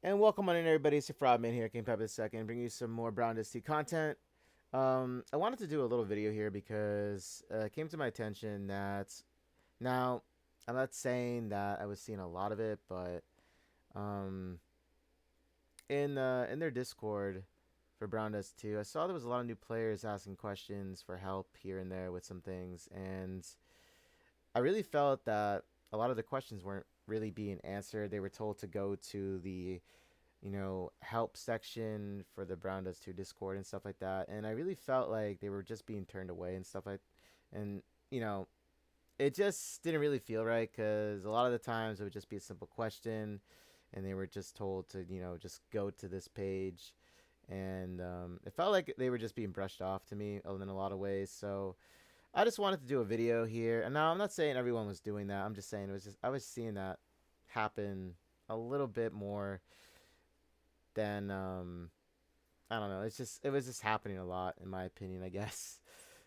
And welcome on in, everybody. It's your Frogman here, King Pep II, bring you some more Brown Dusty content. I wanted to do a little video here because it came to my attention that now I'm not saying that I was seeing a lot of it, but um, in their Discord for Brown Dust 2, I saw there was a lot of new players asking questions for help here and there with some things, and I really felt that a lot of the questions weren't really being answered. They were told to go to the help section for the Brown Does 2 Discord and stuff like that. And I really felt like they were just being turned away and stuff like and you know, it just didn't really feel right because a lot of the times it would just be a simple question and they were just told to, just go to this page. And it felt like they were just being brushed off to me in a lot of ways. So I just wanted to do a video here. And now I'm not saying everyone was doing that. I'm just saying I was seeing that happen a little bit more than I don't know. It was just happening a lot in my opinion, I guess.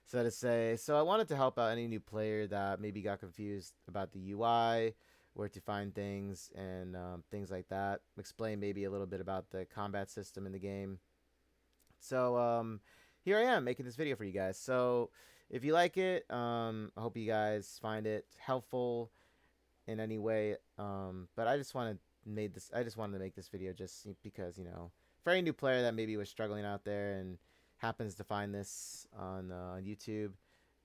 So to say. So I wanted to help out any new player that maybe got confused about the UI, where to find things, and things like that. Explain maybe a little bit about the combat system in the game. So here I am making this video for you guys. So if you like it, I hope you guys find it helpful in any way. But I just wanted to make this video just because for any new player that maybe was struggling out there and happens to find this on YouTube,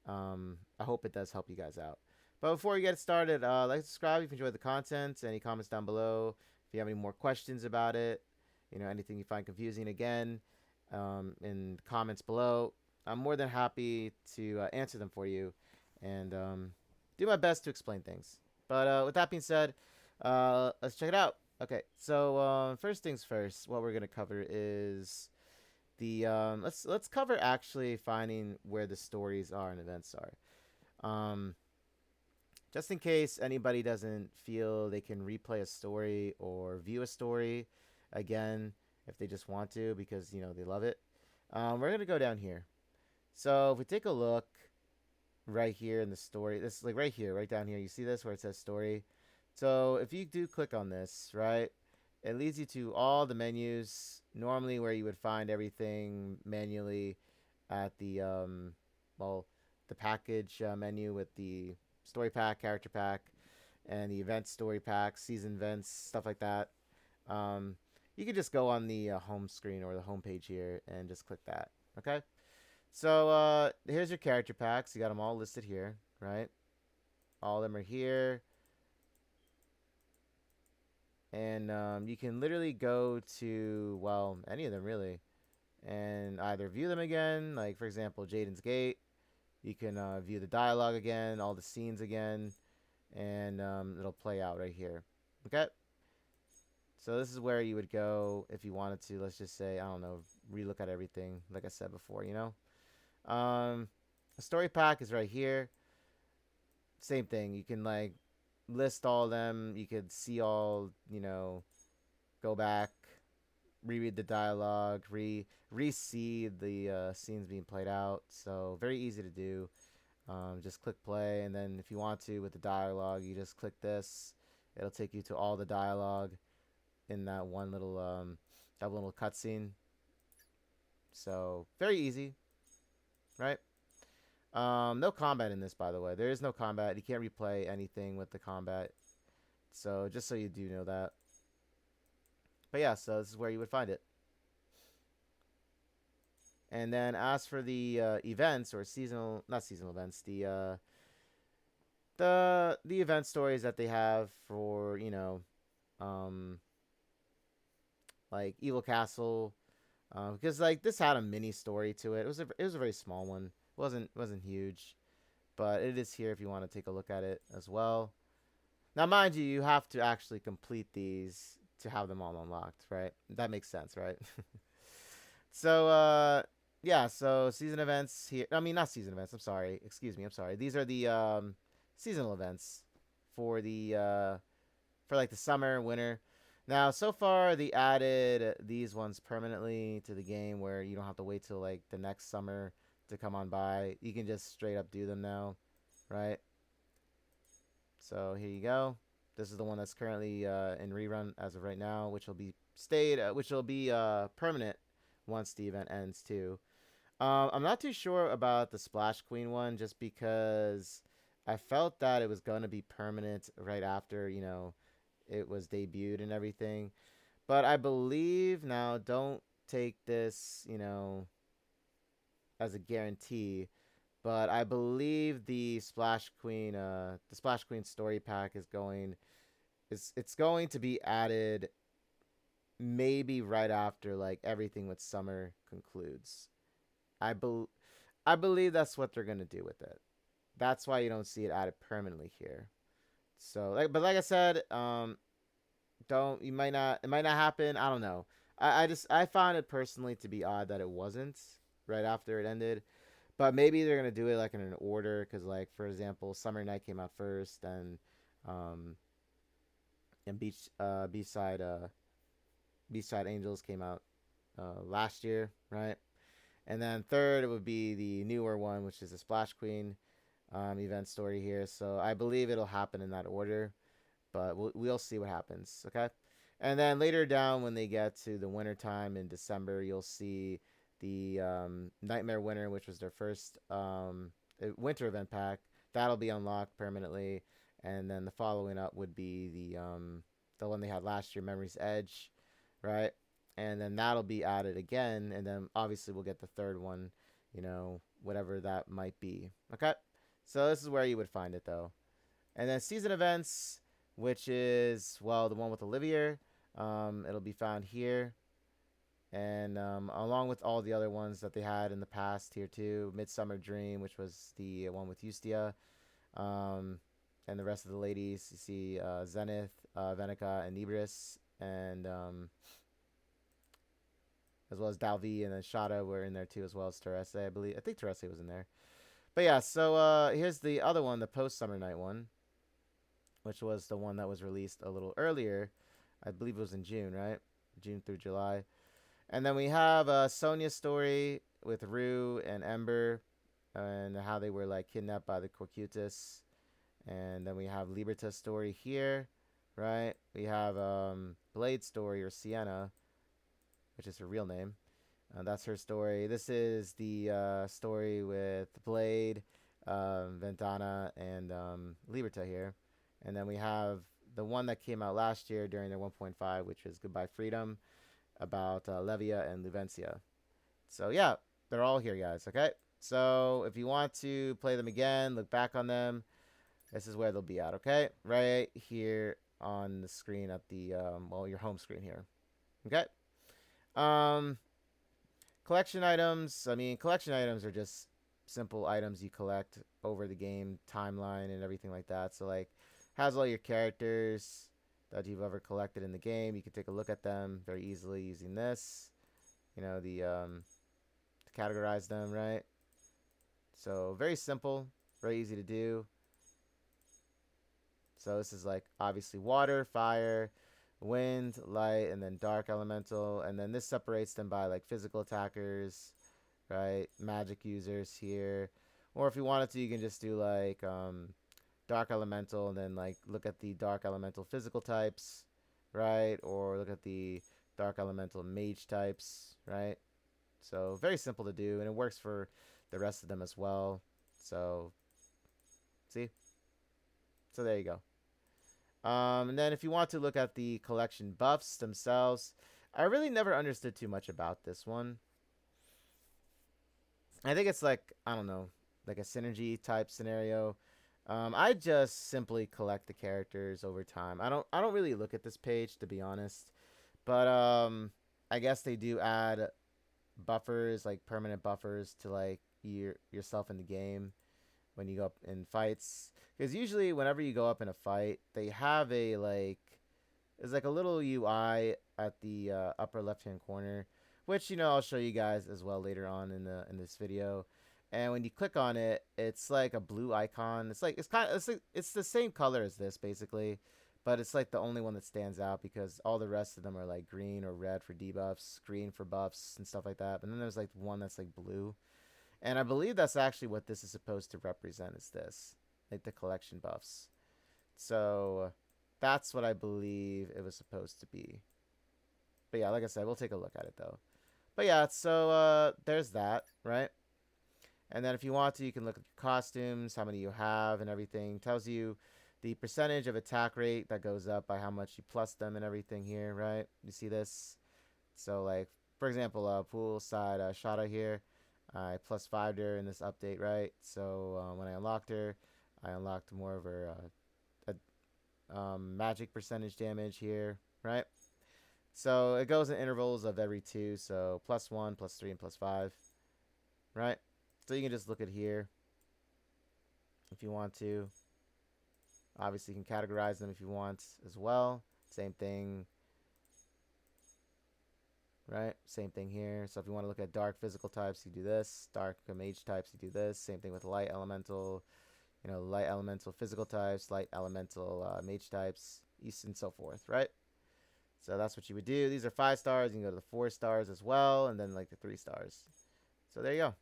I hope it does help you guys out. But before we get started, like subscribe if you enjoyed the content. Any comments down below if you have any more questions about it. Anything you find confusing again, in comments below. I'm more than happy to answer them for you and do my best to explain things. But with that being said, let's check it out. Okay, so first things first, what we're gonna cover is the let's cover actually finding where the stories are and events are. Um, just in case anybody doesn't feel they can replay a story or view a story again if they just want to because they love it. We're gonna go down here. So if we take a look right here in the story, this like right here, right down here, you see this where it says story. So if you do click on this, right, it leads you to all the menus normally where you would find everything manually at the well, the package menu with the story pack, character pack, and the event story pack, season events, stuff like that. um, you could just go on the home screen or the home page here and just click that. Okay, so here's your character packs. You got them all listed here, right? All of them are here. And you can literally go to, well, any of them really, and either view them again, like for example, Jaden's Gate. You can view the dialogue again, all the scenes again, and it'll play out right here. Okay? So this is where you would go if you wanted to, let's just say, I don't know, relook at everything, like I said before. The story pack is right here. Same thing. You can, like, list all of them. You could see all, go back, reread the dialogue, re-see the scenes being played out. So very easy to do. Just click play, and then if you want to with the dialogue, you just click this. It'll take you to all the dialogue in that little cutscene. So very easy, right? No combat in this, by the way. There is no combat. You can't replay anything with the combat. So just so you do know that. But yeah, so this is where you would find it. And then as for the events or seasonal, not seasonal events, the event stories that they have for um, like Evil Castle, because like this had a mini story to it. It was a very small one. Wasn't huge, but it is here if you want to take a look at it as well. Now, mind you, you have to actually complete these to have them all unlocked, right? That makes sense, right? So, yeah, so season events here. I mean, not season events. I'm sorry. Excuse me. I'm sorry. These are the seasonal events for for like the summer, winter. Now, so far they added these ones permanently to the game where you don't have to wait till like the next summer to come on by. You can just straight up do them now, right? So here you go. This is the one that's currently in rerun as of right now, which will be permanent once the event ends too. I'm not too sure about the Splash Queen one, just because I felt that it was gonna be permanent right after it was debuted and everything. But I believe now, don't take this as a guarantee. But I believe the Splash Queen story pack it's going to be added maybe right after like everything with summer concludes. I bel I believe that's what they're gonna do with it. That's why you don't see it added permanently here. So but like I said, don't you might not it might not happen. I don't know. I found it personally to be odd that it wasn't right after it ended. But maybe they're gonna do it like in an order, because like for example, Summer Night came out first, um and Beachside Angels came out last year, right? And then third, it would be the newer one, which is the Splash Queen event story here. So I believe it'll happen in that order, but we'll see what happens. Okay. And then later down, when they get to the winter time in December, you'll see the Nightmare Winter, which was their first winter event pack. That'll be unlocked permanently. And then the following up would be the one they had last year, Memory's Edge, right? And then that'll be added again, and then obviously we'll get the third one, whatever that might be. Okay, so this is where you would find it though. And then season events, which is the one with Olivia. It'll be found here, and along with all the other ones that they had in the past here too. Midsummer Dream, which was the one with Justia, and the rest of the ladies. You see Zenith, Venica, and Ibris, and as well as Dalvi and then Shada were in there too, as well as Terese, I believe. I think Terese was in there. But yeah, so here's the other one, the post Summer Night one, which was the one that was released a little earlier. I believe it was in June, right? June through July. And then we have Sonia's story with Rue and Ember, and how they were like kidnapped by the Corcutus. And then we have Liberta's story here, right? We have Blade's story, or Sienna, which is her real name. That's her story. This is the story with Blade, Ventana, and Liberta here. And then we have the one that came out last year during their 1.5, which is Goodbye Freedom, about Levia and Luvencia. So yeah, they're all here, guys. Okay, so if you want to play them again, look back on them, this is where they'll be at. Okay, right here on the screen at the your home screen here. Okay. Um, collection items. I mean, collection items are just simple items you collect over the game timeline and everything like that. So like, has all your characters that you've ever collected in the game. You can take a look at them very easily using this. To categorize them, right? So very simple, very easy to do. So this is like obviously water, fire, wind, light, and then dark elemental. And then this separates them by like physical attackers, right? Magic users here. Or if you wanted to, you can just do like dark elemental and then like look at the dark elemental physical types, right? Or look at the dark elemental mage types, right? So very simple to do, and it works for the rest of them as well. So see? So there you go. And then if you want to look at the collection buffs themselves, I really never understood too much about this one. I think it's like, I don't know, like a synergy type scenario. I just simply collect the characters over time. I don't really look at this page, to be honest. But I guess they do add buffers, like permanent buffers to like yourself in the game when you go up in fights. Because usually whenever you go up in a fight, they have there's like a little UI at the upper left hand corner, which I'll show you guys as well later on in this video. And when you click on it, it's like a blue icon. It's the same color as this basically, but it's like the only one that stands out, because all the rest of them are like green or red for debuffs, green for buffs and stuff like that. But then there's like one that's like blue. And I believe that's actually what this is supposed to represent, is this, like the collection buffs. So That's what I believe it was supposed to be. But yeah, like I said, we'll take a look at it though. But yeah, so there's that, right? And then if you want to, you can look at your costumes, how many you have, and everything. Tells you the percentage of attack rate that goes up by how much you plus them and everything here, right? You see this? So like, for example, poolside Shada here, I plus 5 her in this update, right? So when I unlocked her, I unlocked more of her magic percentage damage here, right? So it goes in intervals of every 2, so plus 1, plus 3, and plus 5, right? So you can just look at here if you want to. Obviously, you can categorize them if you want as well. Same thing, right? Same thing here. So if you want to look at dark physical types, you do this. Dark mage types, you do this. Same thing with light elemental, light elemental physical types, light elemental mage types, and so forth, right? So that's what you would do. These are 5 stars. You can go to the 4 stars as well, and then like the 3 stars. So there you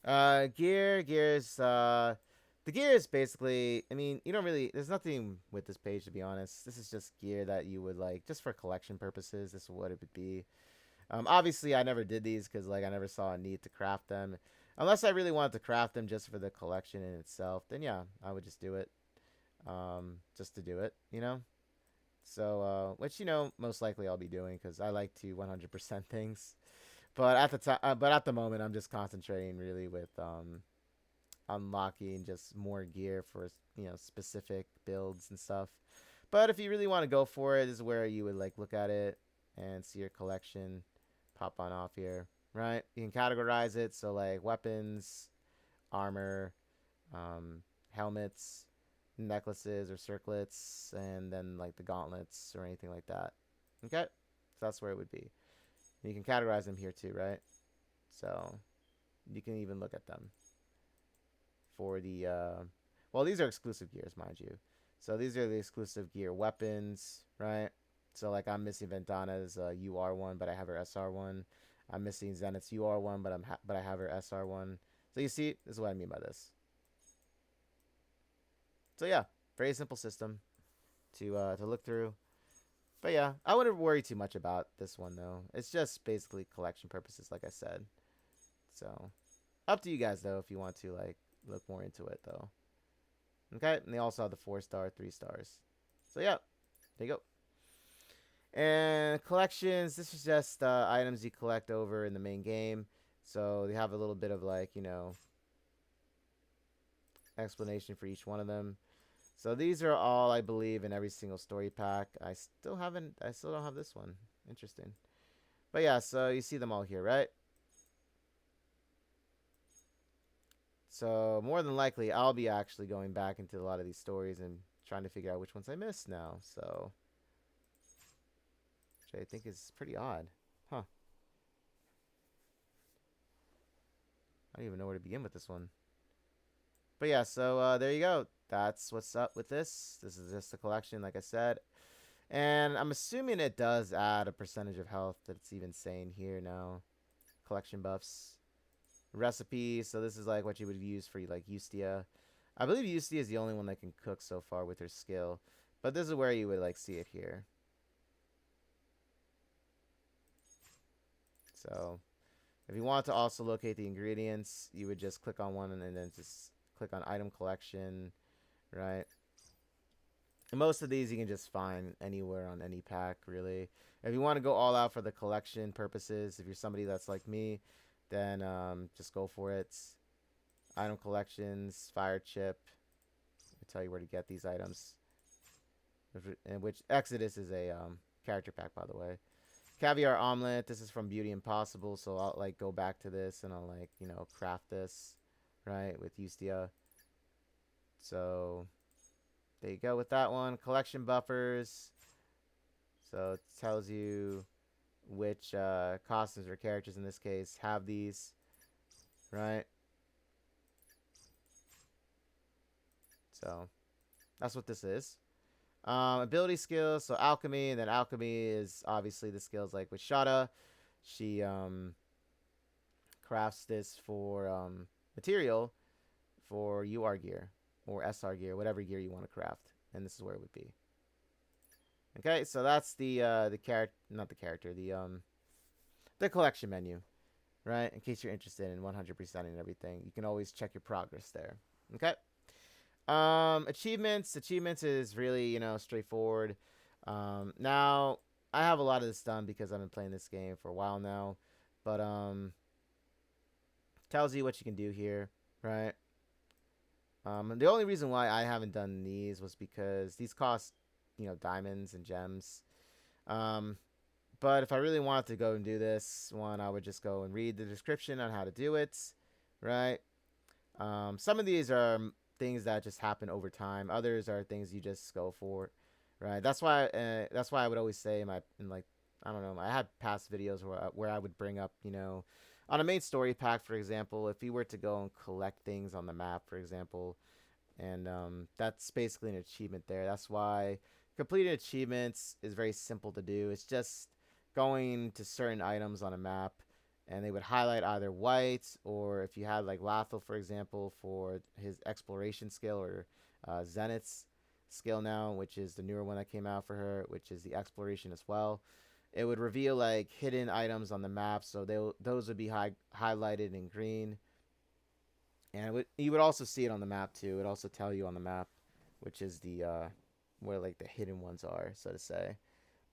go. Gears. The gear is basically. I mean, you don't really. There's nothing with this page, to be honest. This is just gear that you would like just for collection purposes. This is what it would be. Obviously, I never did these because like I never saw a need to craft them. Unless I really wanted to craft them just for the collection in itself, then yeah, I would just do it. Just to do it, So, which most likely I'll be doing because I like to 100% things. But at the time, but at the moment, I'm just concentrating really with unlocking just more gear for specific builds and stuff. But if you really want to go for it, this is where you would like look at it and see your collection pop on off here, right? You can categorize it so like weapons, armor, helmets, necklaces or circlets, and then like the gauntlets or anything like that. Okay, so that's where it would be. And you can categorize them here too, right? So you can even look at them for the well, these are exclusive gears, mind you. So these are the exclusive gear weapons, right? So like I'm missing Vendana's UR1, but I have her SR1. I'm missing Zenith's UR1, but I have her SR1. So you see, this is what I mean by this. So yeah, very simple system to look through. But yeah, I wouldn't worry too much about this one though. It's just basically collection purposes, like I said. So up to you guys though if you want to like look more into it though. Okay, and they also have the 4-star, 3 stars. So yeah, there you go. And collections, this is just items you collect over in the main game. So they have a little bit of like, explanation for each one of them. So these are all, I believe, in every single story pack. I still don't have this one. Interesting. But yeah, so you see them all here, right? So more than likely, I'll be actually going back into a lot of these stories and trying to figure out which ones I missed now. So, which I think is pretty odd. Huh. I don't even know where to begin with this one. But yeah, so there you go. That's what's up with this. This is just a collection, like I said. And I'm assuming it does add a percentage of health that's even saying here now. Collection buffs. Recipes. So this is like what you would use for like Eustia. I believe Eustia is the only one that can cook so far with her skill. But this is where you would like see it here. So if you want to also locate the ingredients, you would just click on one and then just click on item collection, right? And most of these you can just find anywhere on any pack, really. If you want to go all out for the collection purposes, if you're somebody that's like me, then just go for it. Item collections, fire chip. I'll tell you where to get these items. Which Exodus is a character pack, by the way. Caviar omelet. This is from Beauty Impossible, so I'll like go back to this and I'll like craft this, right, with Eustia. So there you go with that one. Collection buffers. So it tells you which costumes or characters in this case have these, right? So that's what this is. Ability skills, so alchemy, and then alchemy is obviously the skills like with Shada. She crafts this for material for UR gear or SR gear, whatever gear you want to craft. And this is where it would be. Okay, so that's the character, not the character, the collection menu, right? In case you're interested in 100% and everything, you can always check your progress there. Okay. Achievements is really, straightforward. Now I have a lot of this done because I've been playing this game for a while now, but tells you what you can do here, right? And the only reason why I haven't done these was because these cost, diamonds and gems. Um, but if I really wanted to go and do this one, I would just go and read the description on how to do it, right? Some of these are things that just happen over time. Others are things you just go for, right? That's why I would always say in like, I don't know, I had past videos where I would bring up, on a main story pack, for example, if you were to go and collect things on the map, for example, and that's basically an achievement there. That's why completing achievements is very simple to do. It's just going to certain items on a map, and they would highlight either white, or if you had like Lathel, for example, for his exploration skill, or Zenith's skill now, which is the newer one that came out for her, which is the exploration as well. It would reveal like hidden items on the map, so those would be highlighted in green, and you would also see it on the map too. It would also tell you on the map, which is the where like the hidden ones are, so to say.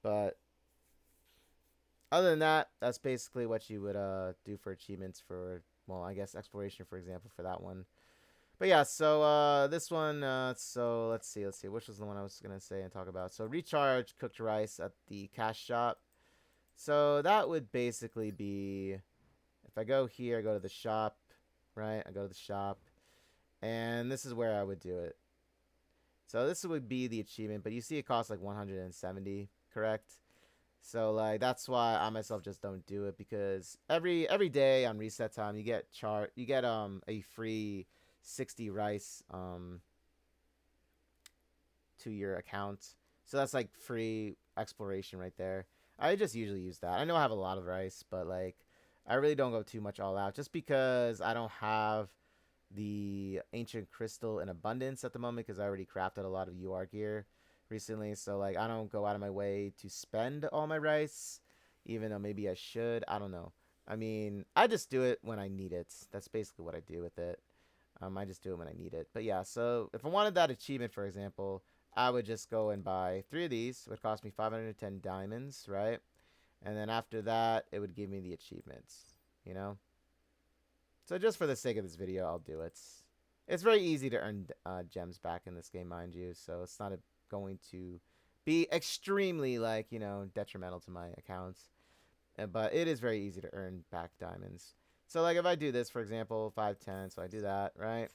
But other than that, that's basically what you would do for achievements for, well, I guess exploration, for example, for that one. But yeah, so this one, so let's see, which was the one I was gonna say and talk about. So recharge cooked rice at the cash shop. So that would basically be, if I go here, I go to the shop, right? I go to the shop, and this is where I would do it. So this would be the achievement, but you see it costs like 170, correct? So like that's why I myself just don't do it, because every day on reset time you get a free 60 rice to your account. So that's like free exploration right there. I just usually use that. I know I have a lot of rice, but like I really don't go too much all out, just because I don't have the ancient crystal in abundance at the moment, because I already crafted a lot of UR gear recently. So like I don't go out of my way to spend all my rice, even though maybe I should. I don't know. I mean, I just do it when I need it. That's basically what I do with it. I just do it when I need it. But yeah, so if I wanted that achievement, for example, I would just go and buy 3 of these. It would cost me 510 diamonds, right? And then after that, it would give me the achievements, you know? So just for the sake of this video, I'll do it. It's very easy to earn gems back in this game, mind you. So it's not going to be extremely, like, detrimental to my accounts. But it is very easy to earn back diamonds. So like if I do this, for example, 510, so I do that, right?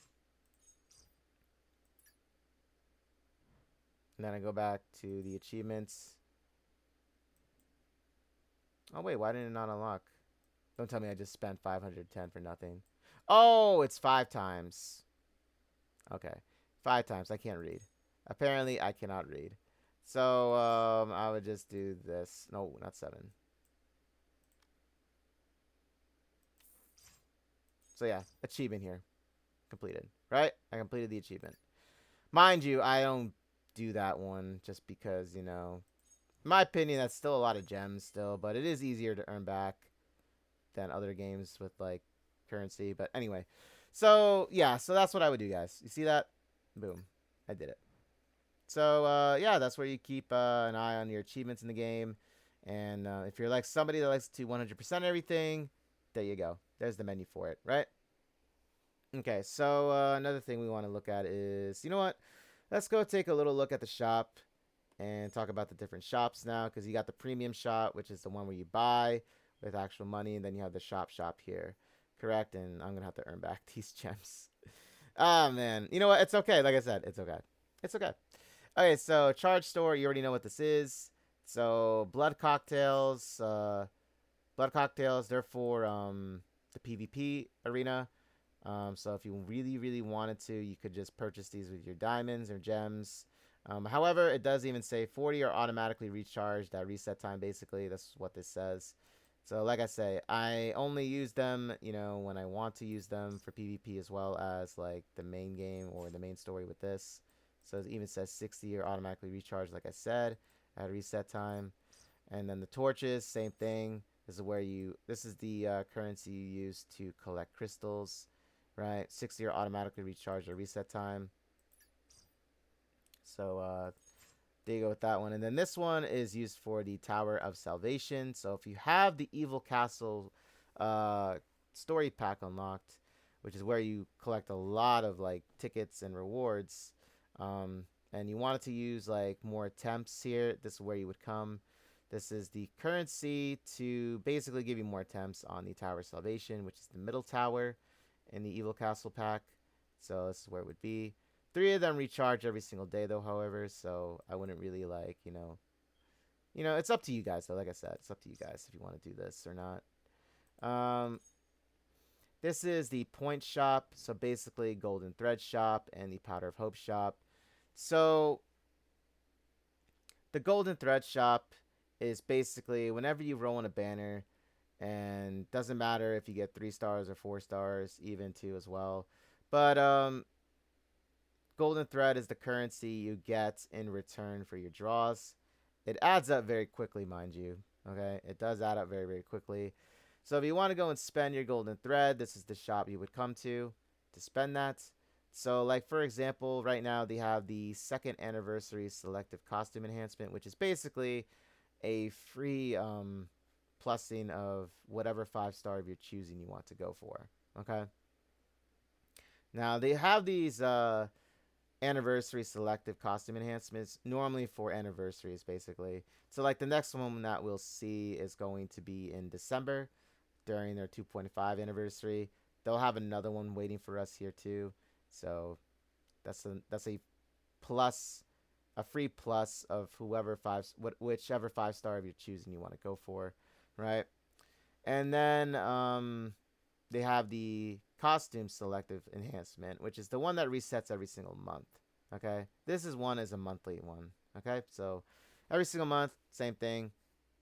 And then I go back to the achievements. Oh wait, why didn't it not unlock? Don't tell me I just spent 510 for nothing. Oh, it's 5 times. Okay. 5 times. I can't read. Apparently, I cannot read. So, I would just do this. No, not 7. So, yeah. Achievement here. Completed. Right? I completed the achievement. Mind you, I don't do that one just because, in my opinion, that's still a lot of gems still. But it is easier to earn back than other games with, like, currency. But anyway. So, yeah. So, that's what I would do, guys. You see that? Boom. I did it. So yeah, that's where you keep an eye on your achievements in the game. And if you're like somebody that likes to 100% everything, there you go. There's the menu for it, right? Okay, so another thing we want to look at is, you know what? Let's go take a little look at the shop and talk about the different shops now, because you got the premium shop, which is the one where you buy with actual money, and then you have the shop here, correct? And I'm gonna have to earn back these gems. Ah, man, you know what? It's okay. Like I said, it's okay. It's okay. Okay, so charge store, you already know what this is. So blood cocktails, they're for the PvP arena. So if you really, really wanted to, you could just purchase these with your diamonds or gems. However, it does even say 40 are automatically recharged at reset time. Basically, that's what this says. So like I say, I only use them, when I want to use them for PvP, as well as like the main game or the main story with this. So it even says 60 are automatically recharged, like I said. at reset time. And then the torches, same thing. This is where this is the currency you use to collect crystals, right? 60 are automatically recharged at reset time. So there you go with that one. And then this one is used for the Tower of Salvation. So if you have the Evil Castle uh, story pack unlocked, which is where you collect a lot of like tickets and rewards, and you wanted to use like more attempts here, this is where you would come. This is the currency to basically give you more attempts on the Tower of Salvation, which is the middle tower in the Evil Castle pack. So this is where it would be. 3 of them recharge every single day though, however, so I wouldn't really like, it's up to you guys though. Like I said, it's up to you guys if you want to do this or not. This is the point shop, so basically Golden Thread shop and the Powder of Hope shop. So the Golden Thread shop is basically whenever you roll in a banner, and doesn't matter if you get 3 stars or 4 stars, even 2 as well. But Golden Thread is the currency you get in return for your draws. It adds up very quickly, mind you. Okay, it does add up very, very quickly. So if you want to go and spend your Golden Thread, this is the shop you would come to spend that. So like for example, right now they have the 2nd anniversary selective costume enhancement, which is basically a free plussing of whatever 5-star of your choosing you want to go for. Okay. Now they have these anniversary selective costume enhancements normally for anniversaries basically. So like the next one that we'll see is going to be in December during their 2.5 anniversary. They'll have another one waiting for us here too. So that's a plus, a free plus of whichever 5-star of your choosing you want to go for, right? And then they have the costume selective enhancement, which is the one that resets every single month. Okay, this is a monthly one. Okay, so every single month, same thing.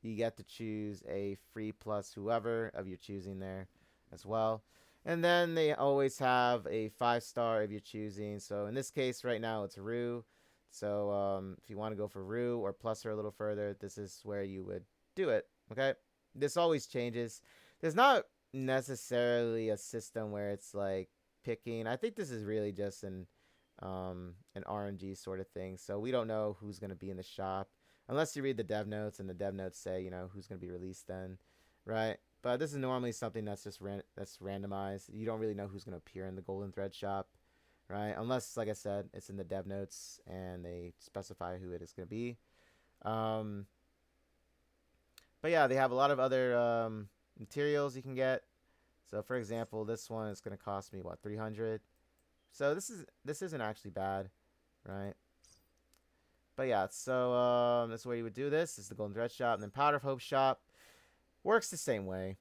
You get to choose a free plus whoever of your choosing there as well. And then they always have a 5-star of your choosing. So in this case, right now it's Rue. So if you want to go for Rue or plus her a little further, this is where you would do it. Okay, this always changes. There's not necessarily a system where it's like picking. I think this is really just an RNG sort of thing. So we don't know who's going to be in the shop unless you read the dev notes, and the dev notes say who's going to be released then, right? But this is normally something that's just that's randomized. You don't really know who's going to appear in the Golden Thread shop, right? Unless, like I said, it's in the dev notes and they specify who it is going to be. But yeah, they have a lot of other materials you can get. So for example, this one is going to cost me what, 300. So this isn't actually bad, right? But yeah, so that's where you would do this. This is the Golden Thread shop. And then Powder of Hope shop works the same way.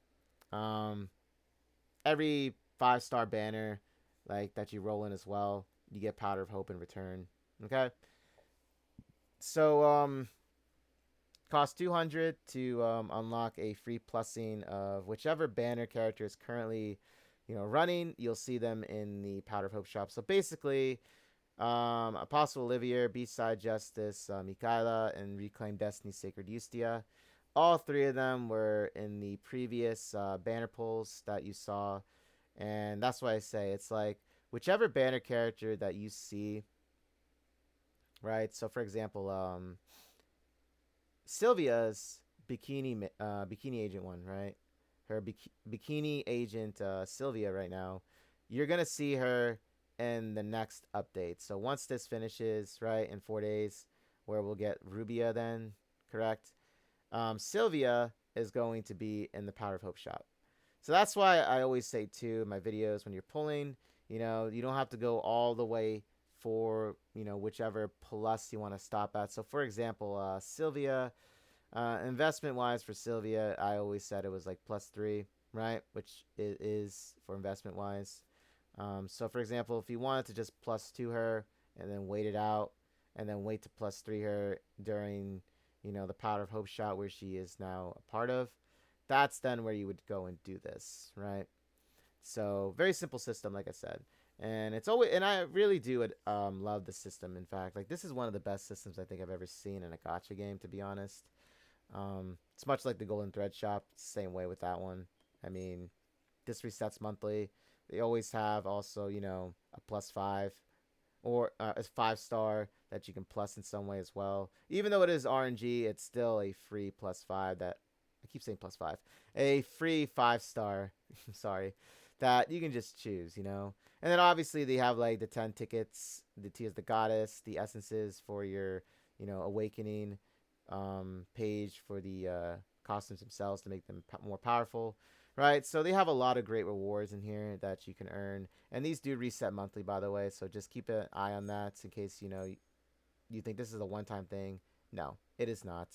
Every 5-star banner like that you roll in as well, you get Powder of Hope in return. Okay. So cost 200 to unlock a free plussing of whichever banner character is currently running. You'll see them in the Powder of Hope shop. So basically, Apostle Olivier, B-Side Justice, Mikaela, and Reclaim Destiny Sacred Ustia. All 3 of them were in the previous banner pulls that you saw. And that's why I say it's like whichever banner character that you see, right? So for example, Sylvia's bikini agent one, right? Her bikini agent Sylvia right now, you're gonna see her in the next update. So once this finishes, right, in 4 days, where we'll get Rubia then, correct? Sylvia is going to be in the Powder of Hope shop. So that's why I always say too in my videos, when you're pulling, you don't have to go all the way for whichever plus you want to stop at. So for example, Sylvia, investment wise for Sylvia, I always said it was like +3, right? Which it is for investment wise. So for example, if you wanted to just +2 her and then wait it out and then wait to +3 her during the Powder of Hope shot where she is now a part of, that's then where you would go and do this, right? So very simple system, like I said. And it's always, and I really do love the system. In fact, like this is one of the best systems I think I've ever seen in a gacha game, to be honest. It's much like the Golden Thread Shop, same way with that one. I mean, this resets monthly. They always have also, you know, a +5 or a 5 star that you can plus in some way as well. Even though it is RNG, it's still a free +5 that I keep saying +5, a free 5 star. Sorry, that you can just choose, you know. And then obviously they have like the 10 tickets, the Tears the Goddess, the essences for your, you know, awakening page for the costumes themselves to make them more powerful, right? So they have a lot of great rewards in here that you can earn, and these do reset monthly, by the way. So just keep an eye on that in case you know you think this is a one-time thing. No, it is not.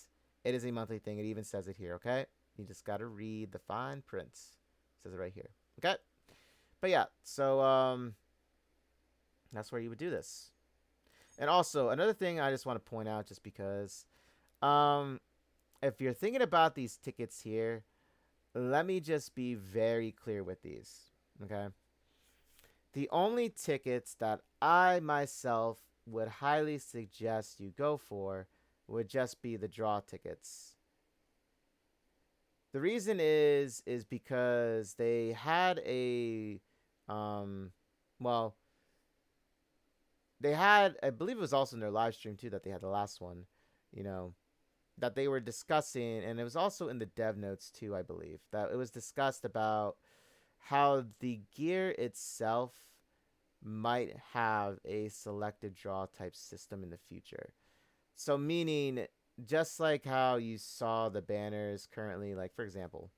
It is a monthly thing. It even says it here. Okay, you just gotta read the fine print. It says it right here. Okay, but yeah, so that's where you would do this. And also another thing I just want to point out, just because um if you're thinking about these tickets here, let me just be very clear with these. Okay. The only tickets that I myself would highly suggest you go for would just be the draw tickets. The reason is because they had a um well, they had, I believe it was also in their live stream too that they had the last one, you know, that they were discussing, and it was also in the dev notes too, I believe, that it was discussed about how the gear itself might have a selected draw type system in the future. So meaning, just like how you saw the banners currently, like for example,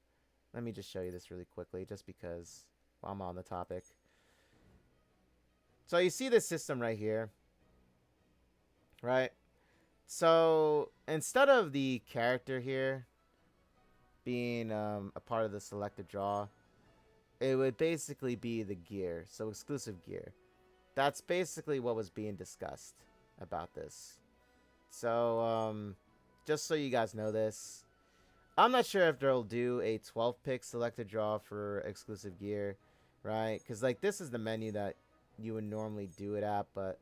let me just show you this really quickly just because while I'm on the topic. So you see this system right here, right? So instead of the character here being a part of the selected draw, it would basically be the gear. So exclusive gear. That's basically what was being discussed about this. So just so you guys know this, I'm not sure if they'll do a 12 pick selected draw for exclusive gear, right? Because like this is the menu that you would normally do it at, but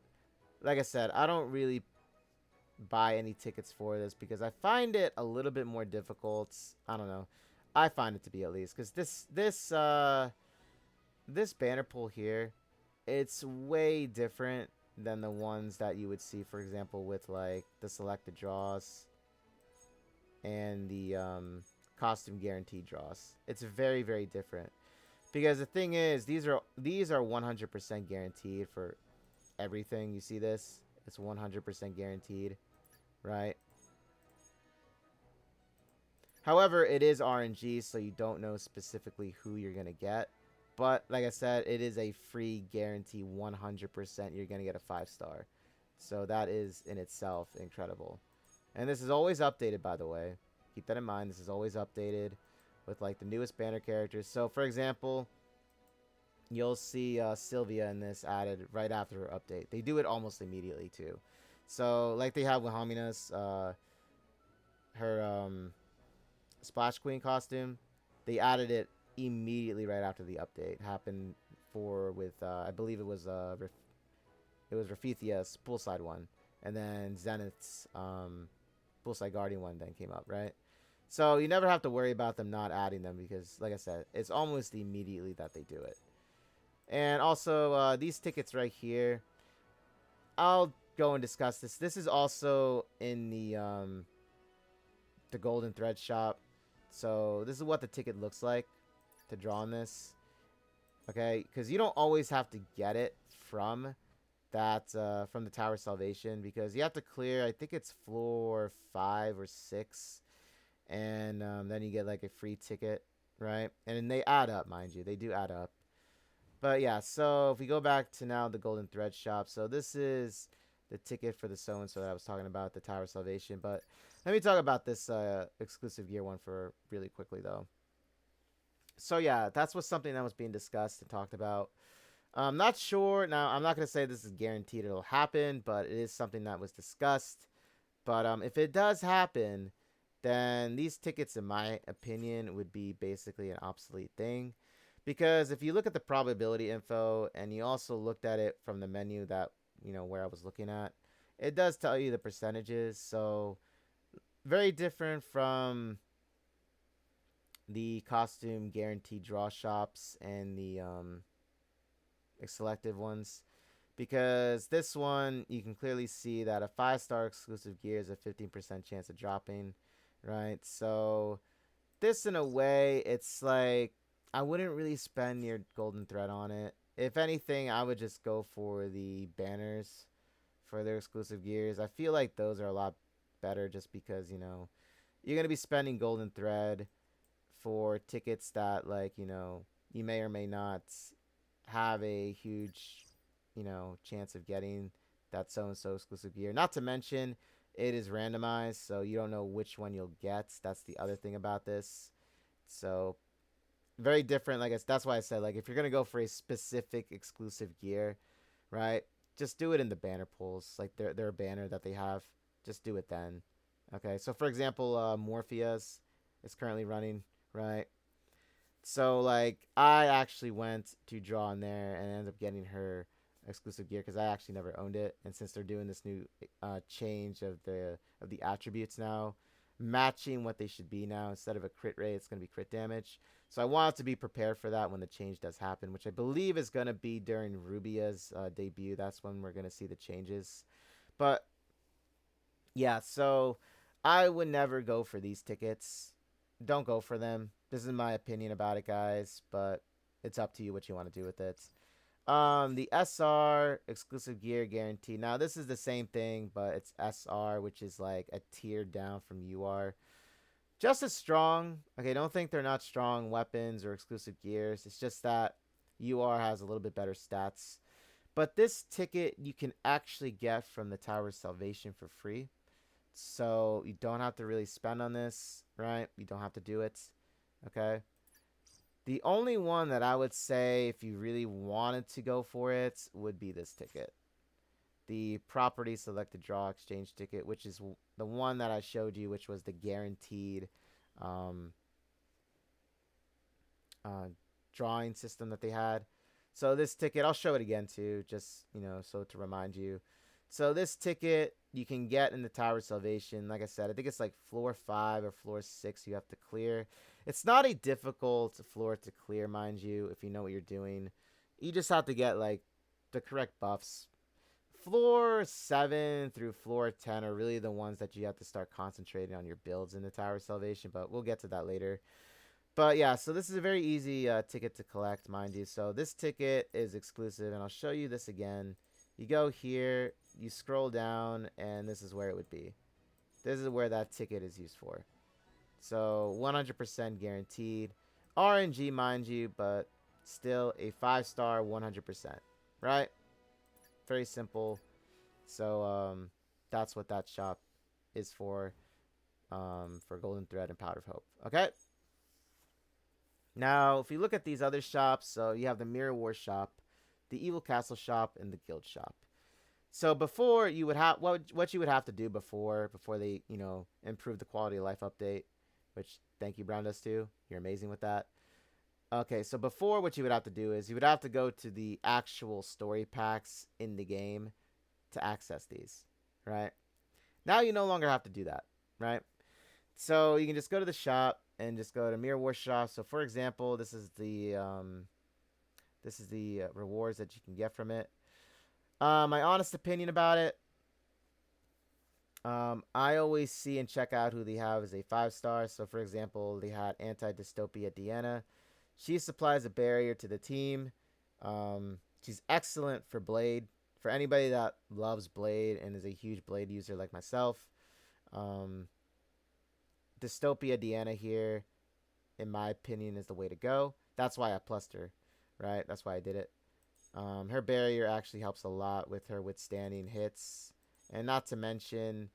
like I said, I don't really buy any tickets for this because I find it a little bit more difficult. I don't know. I find it to be, at least, because this banner pull here, it's way different than the ones that you would see, for example, with like the selected draws and the costume guaranteed draws. It's very, very different because the thing is, these are 100% guaranteed for everything. You see this? It's 100% guaranteed, right? However, it is RNG, so you don't know specifically who you're gonna get. But like I said, it is a free guarantee, 100% you're gonna get a 5 star. So that is in itself incredible. And this is always updated, by the way. Keep that in mind. This is always updated with like the newest banner characters. So for example, you'll see Sylvia in this added right after her update. They do it almost immediately too. So like they have with Hamina's her Splash Queen costume, they added it immediately right after the update happened for with I believe it was Rafithia's poolside one, and then Zenith's poolside guardian one then came up, right? So you never have to worry about them not adding them because, like I said, it's almost immediately that they do it. And also these tickets right here, I'll go and discuss this. This is also in the Golden Thread shop. So this is what the ticket looks like to draw on this. Okay, because you don't always have to get it from that from the Tower Salvation, because you have to clear, I think it's floor 5 or 6, and then you get like a free ticket, right? And they add up, mind you, they do add up. But yeah, so if we go back to now the Golden Thread shop, so this is the ticket for the so-and-so that I was talking about, the Tower Salvation. But let me talk about this exclusive gear one for really quickly, though. So yeah, that's what something that was being discussed and talked about. I'm not sure. Now, I'm not going to say this is guaranteed it'll happen, but it is something that was discussed. But if it does happen, then these tickets, in my opinion, would be basically an obsolete thing. Because if you look at the probability info and you also looked at it from the menu that, where I was looking at, it does tell you the percentages. So very different from the costume guaranteed draw shops and the selective ones, because this one you can clearly see that a 5-star exclusive gear is a 15% chance of dropping, right? So this, in a way, it's like I wouldn't really spend your golden thread on it. If anything, I would just go for the banners for their exclusive gears. I feel like those are a lot better just because, you're going to be spending golden thread for tickets that, like, you may or may not have a huge, chance of getting that so and so exclusive gear. Not to mention, it is randomized, so you don't know which one you'll get. That's the other thing about this. So very different. Like, that's why I said, like, if you're gonna go for a specific exclusive gear, right? Just do it in the banner pulls, like their banner that they have. Just do it then. Okay. So for example, Morpheus is currently running, right? So like I actually went to draw in there and ended up getting her exclusive gear because I actually never owned it. And since they're doing this new change of the attributes now, matching what they should be now, instead of a crit rate, it's going to be crit damage. So I wanted to be prepared for that when the change does happen, which I believe is going to be during Rubia's debut. That's when we're going to see the changes. But yeah, so I would never go for these tickets. Don't go for them. This is my opinion about it, guys, but it's up to you what you want to do with it. The SR exclusive gear guarantee. Now this is the same thing, but it's SR, which is like a tier down from UR. Just as strong. Okay, don't think they're not strong weapons or exclusive gears. It's just that UR has a little bit better stats. But this ticket you can actually get from the Tower of Salvation for free. So you don't have to really spend on this, right? You don't have to do it. Okay. The only one that I would say, if you really wanted to go for it, would be this ticket. The property selected draw exchange ticket, which is the one that I showed you, which was the guaranteed um, uh, drawing system that they had. So this ticket, I'll show it again too, just, so to remind you. So this ticket you can get in the Tower of Salvation. Like I said, I think it's like floor 5 or floor 6 you have to clear. It's not a difficult floor to clear, mind you, if you know what you're doing. You just have to get like the correct buffs. Floor 7 through floor 10 are really the ones that you have to start concentrating on your builds in the Tower of Salvation, but we'll get to that later. But yeah, so this is a very easy ticket to collect, mind you. So this ticket is exclusive, and I'll show you this again. You go here, you scroll down, and this is where it would be. This is where that ticket is used for. So 100% guaranteed. RNG, mind you, but still a 5-star 100%. Right? Very simple. So that's what that shop is for Golden Thread and Powder of Hope. Okay? Now, if you look at these other shops, so you have the Mirror War shop, the Evil Castle shop, and the Guild shop. So before you would have what you would have to do before they improve the quality of life update, which thank you Brown Dust 2, you're amazing with that. Okay, so before what you would have to do is you would have to go to the actual story packs in the game to access these, right? Now you no longer have to do that, right? So you can just go to the shop and just go to Mirror War shop. So for example, this is the rewards that you can get from it. My honest opinion about it, I always see and check out who they have as a 5-star. So for example, they had Anti-Dystopia Deanna. She supplies a barrier to the team. She's excellent for Blade. For anybody that loves Blade and is a huge Blade user like myself. Dystopia Deanna here, in my opinion, is the way to go. That's why I plussed her, right? That's why I did it. Her barrier actually helps a lot with her withstanding hits. And not to mention,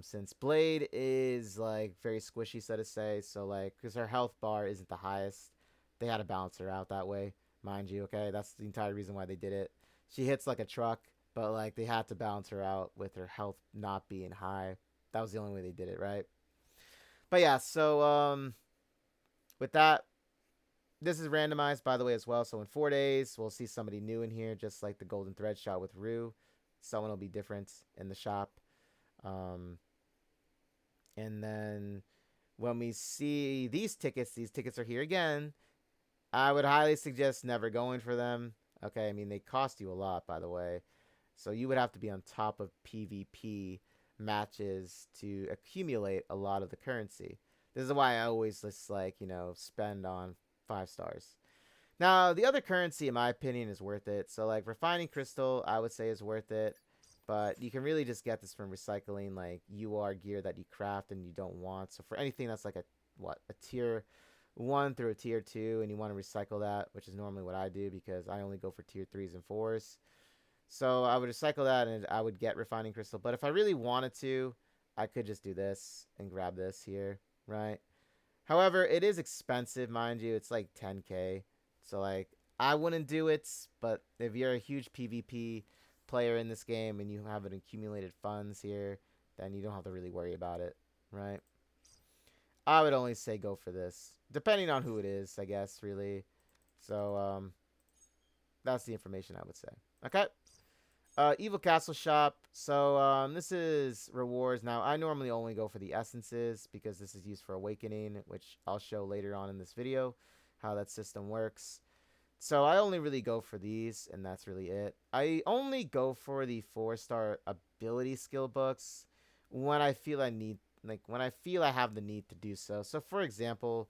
since Blade is like very squishy, so to say, so like, because her health bar isn't the highest, they had to balance her out that way, mind you, okay? That's the entire reason why they did it. She hits like a truck, but like they had to balance her out with her health not being high. That was the only way they did it, right? But yeah, so with that, This is randomized, by the way, as well. So in 4 days, we'll see somebody new in here, just like the Golden Thread shot with Rue. Someone will be different in the shop. And then when we see these tickets are here again. I would highly suggest never going for them. Okay, I mean, they cost you a lot, by the way. So you would have to be on top of PvP matches to accumulate a lot of the currency. This is why I always just like, spend on 5 stars. Now, the other currency, in my opinion, is worth it. So, like, refining crystal, I would say is worth it. But you can really just get this from recycling, like, UR gear that you craft and you don't want. So, for anything that's like a tier 1 through a tier 2, and you want to recycle that, which is normally what I do because I only go for tier 3s and 4s. So, I would recycle that and I would get refining crystal. But if I really wanted to, I could just do this and grab this here, right? However, it is expensive, mind you. It's like 10K. So, like, I wouldn't do it, but if you're a huge PvP player in this game and you have an accumulated funds here, then you don't have to really worry about it, right? I would only say go for this, depending on who it is, I guess, really. So, that's the information I would say. Okay. Evil Castle Shop. So, this is rewards. Now, I normally only go for the essences because this is used for awakening, which I'll show later on in this video how that system works. So, I only really go for these, and that's really it. I only go for the 4-star ability skill books when I feel I need, like, when I feel I have the need to do so. So, for example,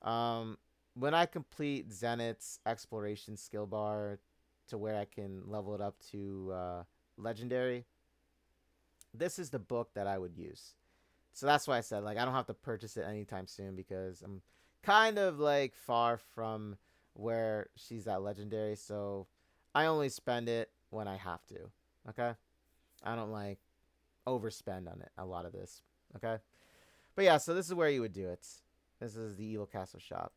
when I complete Zenith's exploration skill bar to where I can level it up to legendary, this is the book that I would use. So that's why I said, like, I don't have to purchase it anytime soon because I'm kind of like far from where she's at legendary. So I only spend it when I have to. Okay. I don't like overspend on it, a lot of this. Okay. But yeah, so this is where you would do it. This is the Evil Castle shop.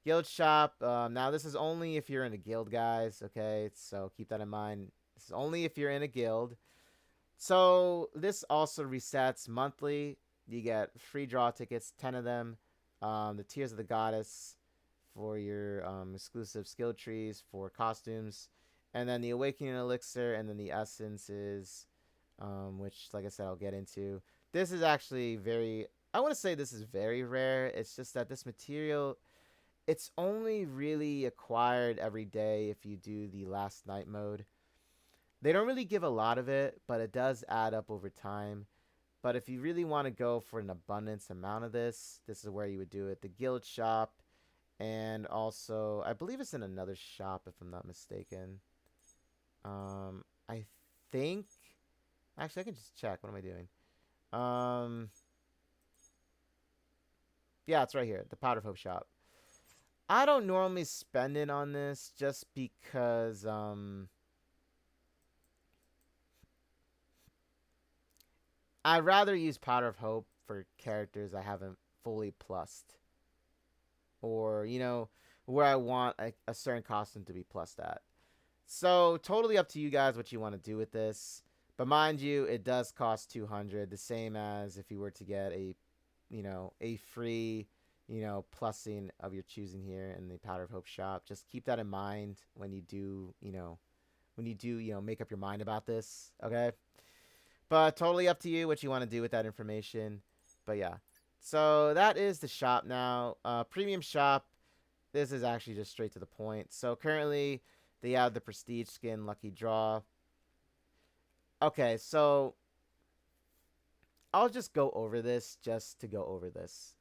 Guild shop. Now, this is only if you're in a guild, guys. Okay, so keep that in mind. This is only if you're in a guild. So this also resets monthly. You get free draw tickets, 10 of them. The Tears of the Goddess for your exclusive skill trees for costumes. And then the Awakening Elixir, and then the Essences, which, like I said, I'll get into. This is actually I want to say this is very rare. It's just that this material, it's only really acquired every day if you do the last night mode. They don't really give a lot of it, but it does add up over time. But if you really want to go for an abundance amount of this is where you would do it. The guild shop, and also, I believe it's in another shop if I'm not mistaken. I think, actually, I can just check. What am I doing? Yeah, it's right here, the Powder Hope shop. I don't normally spend it on this just because I'd rather use Powder of Hope for characters I haven't fully plussed, or where I want a certain costume to be plussed at. So totally up to you guys what you want to do with this. But mind you, it does cost 200, the same as if you were to get a free, plussing of your choosing here in the Powder of Hope shop. Just keep that in mind when you do, make up your mind about this, okay? But totally up to you what you want to do with that information. But yeah. So that is the shop now. Premium shop. This is actually just straight to the point. So currently, they have the Prestige skin Lucky Draw. Okay, so I'll just go over this just to go over this,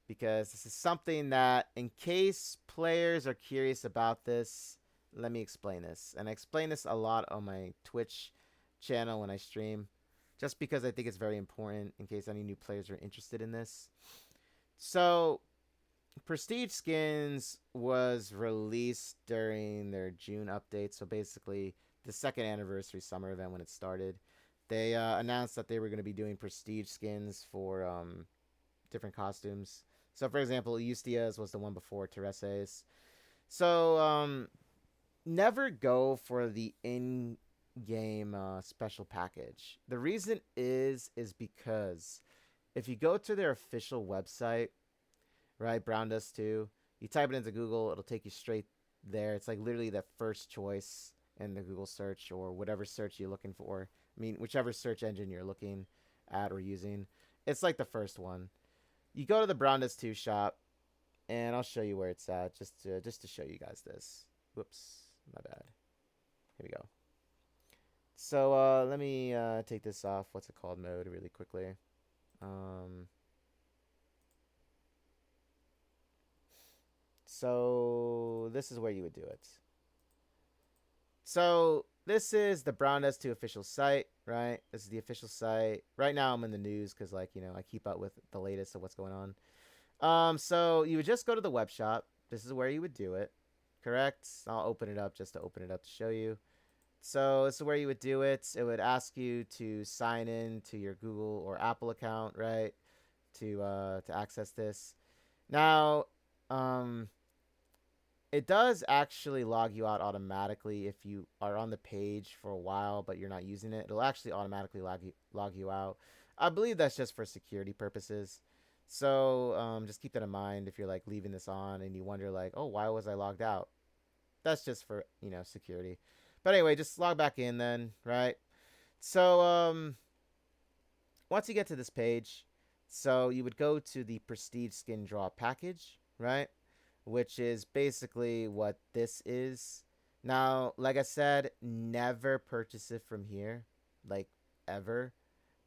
because this is something that, in case players are curious about this, let me explain this. And I explain this a lot on my Twitch channel when I stream, just because I think it's very important in case any new players are interested in this. So, Prestige Skins was released during their June update, so basically the second anniversary summer event when it started. They announced that they were going to be doing Prestige Skins for different costumes. So, for example, Eustia's was the one before Teresa's. So, never go for the in-game special package. The reason is because if you go to their official website, right, Brown Dust 2, You type it into Google, it'll take you straight there. It's like literally the first choice in the Google search or whatever search you're looking for. I mean, whichever search engine you're looking at or using. It's like the first one. You go to the Brown 2 shop, and I'll show you where it's at just to show you guys this. Whoops, my bad. Here we go. So let me take this off. What's it called? Mode really quickly. Um, so this is where you would do it. So this is the Brown 2 official site, right? This is the official site. Right now I'm in the news because, like, I keep up with the latest of what's going on. So you would just go to the web shop. This is where you would do it, correct? I'll open it up just to open it up to show you. So this is where you would do it. It would ask you to sign in to your Google or Apple account, right? To access this. Now, it does actually log you out automatically if you are on the page for a while but you're not using it. It'll actually automatically log you out. I believe that's just for security purposes. So just keep that in mind if you're like leaving this on and you wonder like, oh, why was I logged out? That's just for security. But anyway, just log back in then, right? So once you get to this page, so you would go to the Prestige Skin Draw package, right? Which is basically what this is. Now, like I said, never purchase it from here, like ever,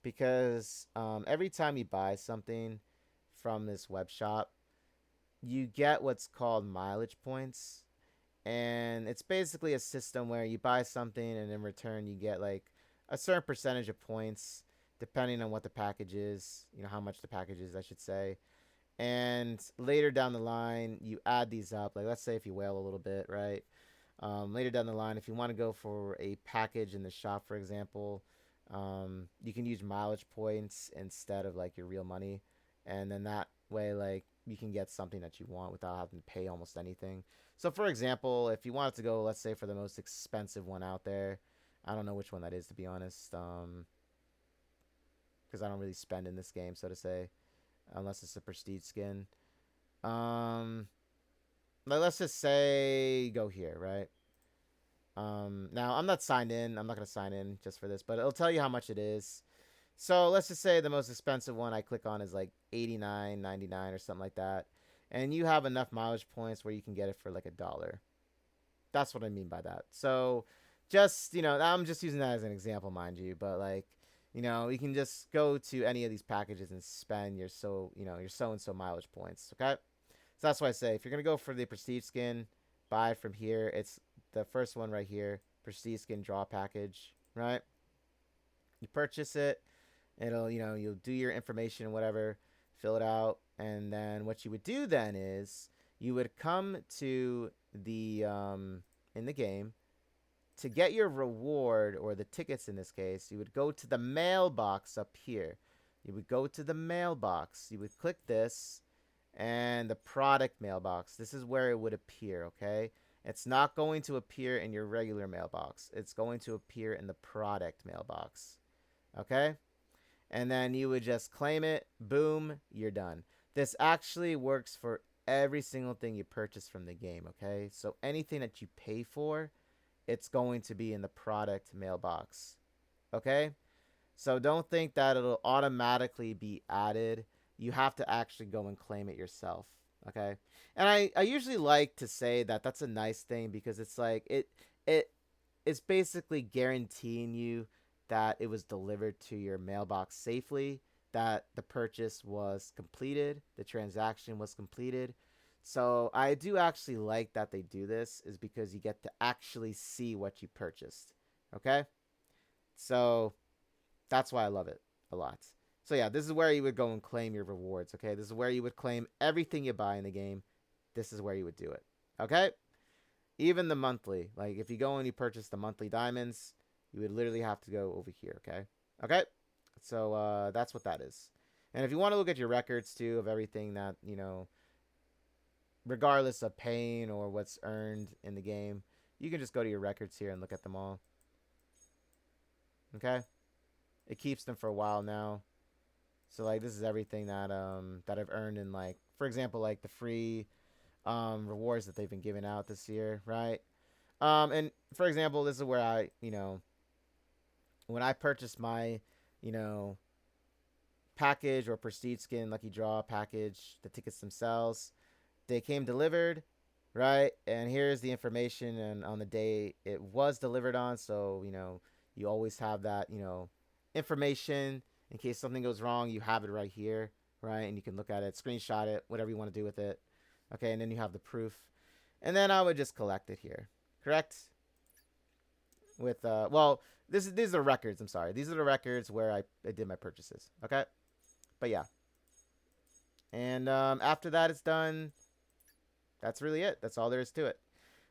because every time you buy something from this web shop, you get what's called mileage points. And it's basically a system where you buy something and in return you get like a certain percentage of points depending on what the package is, how much the package is, I should say. And later down the line, you add these up. Like, let's say if you whale a little bit, right? Later down the line, if you want to go for a package in the shop, for example, you can use mileage points instead of like your real money. And then that way, like, you can get something that you want without having to pay almost anything. So, for example, if you wanted to go, let's say, for the most expensive one out there, I don't know which one that is, to be honest, because I don't really spend in this game, so to say, unless it's a prestige skin. Um, let's just say go here, right? Now I'm not signed in. I'm not gonna sign in just for this, but it'll tell you how much it is. So let's just say the most expensive one I click on is like 89.99 or something like that, and you have enough mileage points where you can get it for like $1. That's what I mean by that. So just I'm just using that as an example, mind you, but like you can just go to any of these packages and spend your so and so mileage points. Okay, so that's why I say if you're gonna go for the prestige skin, buy it from here. It's the first one right here, prestige skin draw package, right? You purchase it. It'll you'll do your information and whatever, fill it out, and then what you would do then is you would come to the in the game to get your reward or the tickets in this case. You would go to the mailbox up here. You would go to the mailbox. You would click this and the product mailbox. This is where it would appear, okay? It's not going to appear in your regular mailbox. It's going to appear in the product mailbox. Okay? And then you would just claim it. Boom, you're done. This actually works for every single thing you purchase from the game, okay? So anything that you pay for, it's going to be in the product mailbox. Okay? So don't think that it'll automatically be added. You have to actually go and claim it yourself. Okay? And I usually like to say that that's a nice thing because it's like it's basically guaranteeing you that it was delivered to your mailbox safely, that the purchase was completed, the transaction was completed. So I do actually like that they do this is because you get to actually see what you purchased. Okay? So that's why I love it a lot. So yeah, this is where you would go and claim your rewards, okay? This is where you would claim everything you buy in the game. This is where you would do it. Okay? Even the monthly. Like if you go and you purchase the monthly diamonds, you would literally have to go over here, okay? Okay? So that's what that is. And if you want to look at your records too of everything that, regardless of paying or what's earned in the game, you can just go to your records here and look at them all. Okay? It keeps them for a while now. So like this is everything that that I've earned in, like, for example, like the free rewards that they've been giving out this year, right? And for example, this is where I, when I purchased my, you know, package or prestige skin lucky draw package, the tickets themselves, they came delivered, right? And here's the information and on the day it was delivered on. So, you always have that, information in case something goes wrong. You have it right here, right? And you can look at it, screenshot it, whatever you want to do with it. Okay, and then you have the proof. And then I would just collect it here, correct? With, well, these are records, I'm sorry. These are the records where I did my purchases, okay? But yeah. And after that it's done, that's really it. That's all there is to it.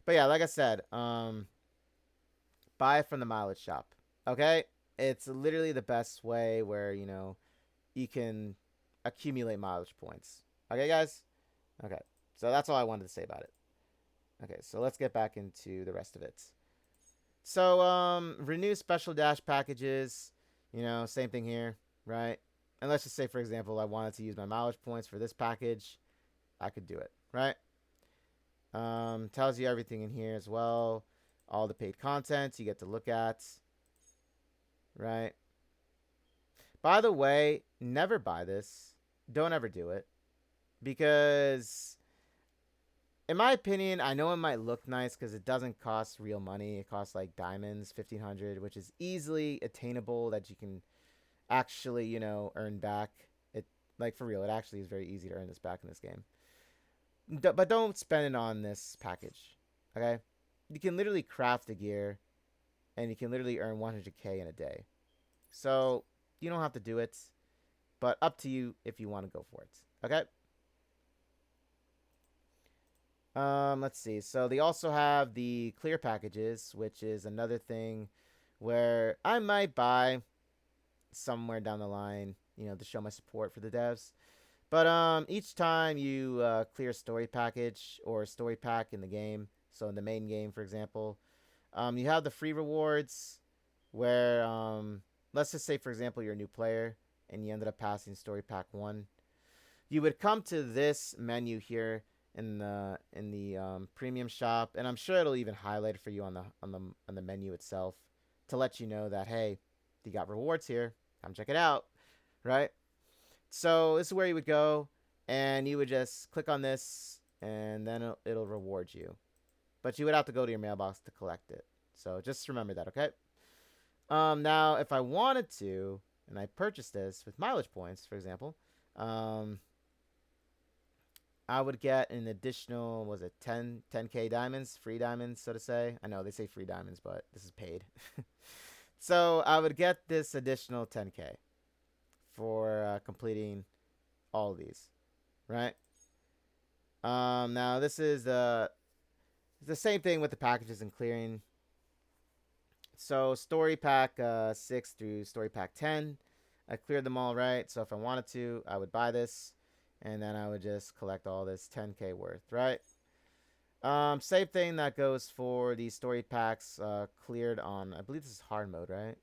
But yeah, like I said, buy from the mileage shop. Okay? It's literally the best way where, you can accumulate mileage points. Okay, guys? Okay. So that's all I wanted to say about it. Okay, so let's get back into the rest of it. So, renew special dash packages. Same thing here, right? And let's just say, for example, I wanted to use my mileage points for this package. I could do it, right? Tells you everything in here as well. All the paid content you get to look at, right? By the way, never buy this. Don't ever do it. Because, in my opinion, I know it might look nice because it doesn't cost real money. It costs like diamonds, 1,500, which is easily attainable that you can actually, earn back. It, like, for real, it actually is very easy to earn this back in this game. But don't spend it on this package, okay? You can literally craft the gear, and you can literally earn 100k in a day. So, you don't have to do it, but up to you if you want to go for it, okay? Let's see. So, they also have the clear packages, which is another thing where I might buy somewhere down the line, to show my support for the devs. But each time you clear a story package or a story pack in the game, so in the main game, for example, you have the free rewards where, let's just say, for example, you're a new player and you ended up passing story pack 1. You would come to this menu here in the premium shop, and I'm sure it'll even highlight it for you on the menu itself to let you know that, hey, you got rewards here. Come check it out, right? So this is where you would go, and you would just click on this, and then it'll reward you. But you would have to go to your mailbox to collect it. So just remember that, okay? Now, if I wanted to, and I purchased this with mileage points, for example, I would get an additional, was it 10k diamonds, free diamonds, so to say. I know they say free diamonds, but this is paid. So I would get this additional 10k for completing all of these, right? Now this is the same thing with the packages and clearing. So story pack 6 through story pack 10, I cleared them all, right? So if I wanted to, I would buy this, and then I would just collect all this 10k worth, right? Same thing that goes for the story packs cleared on, I believe this is hard mode, right?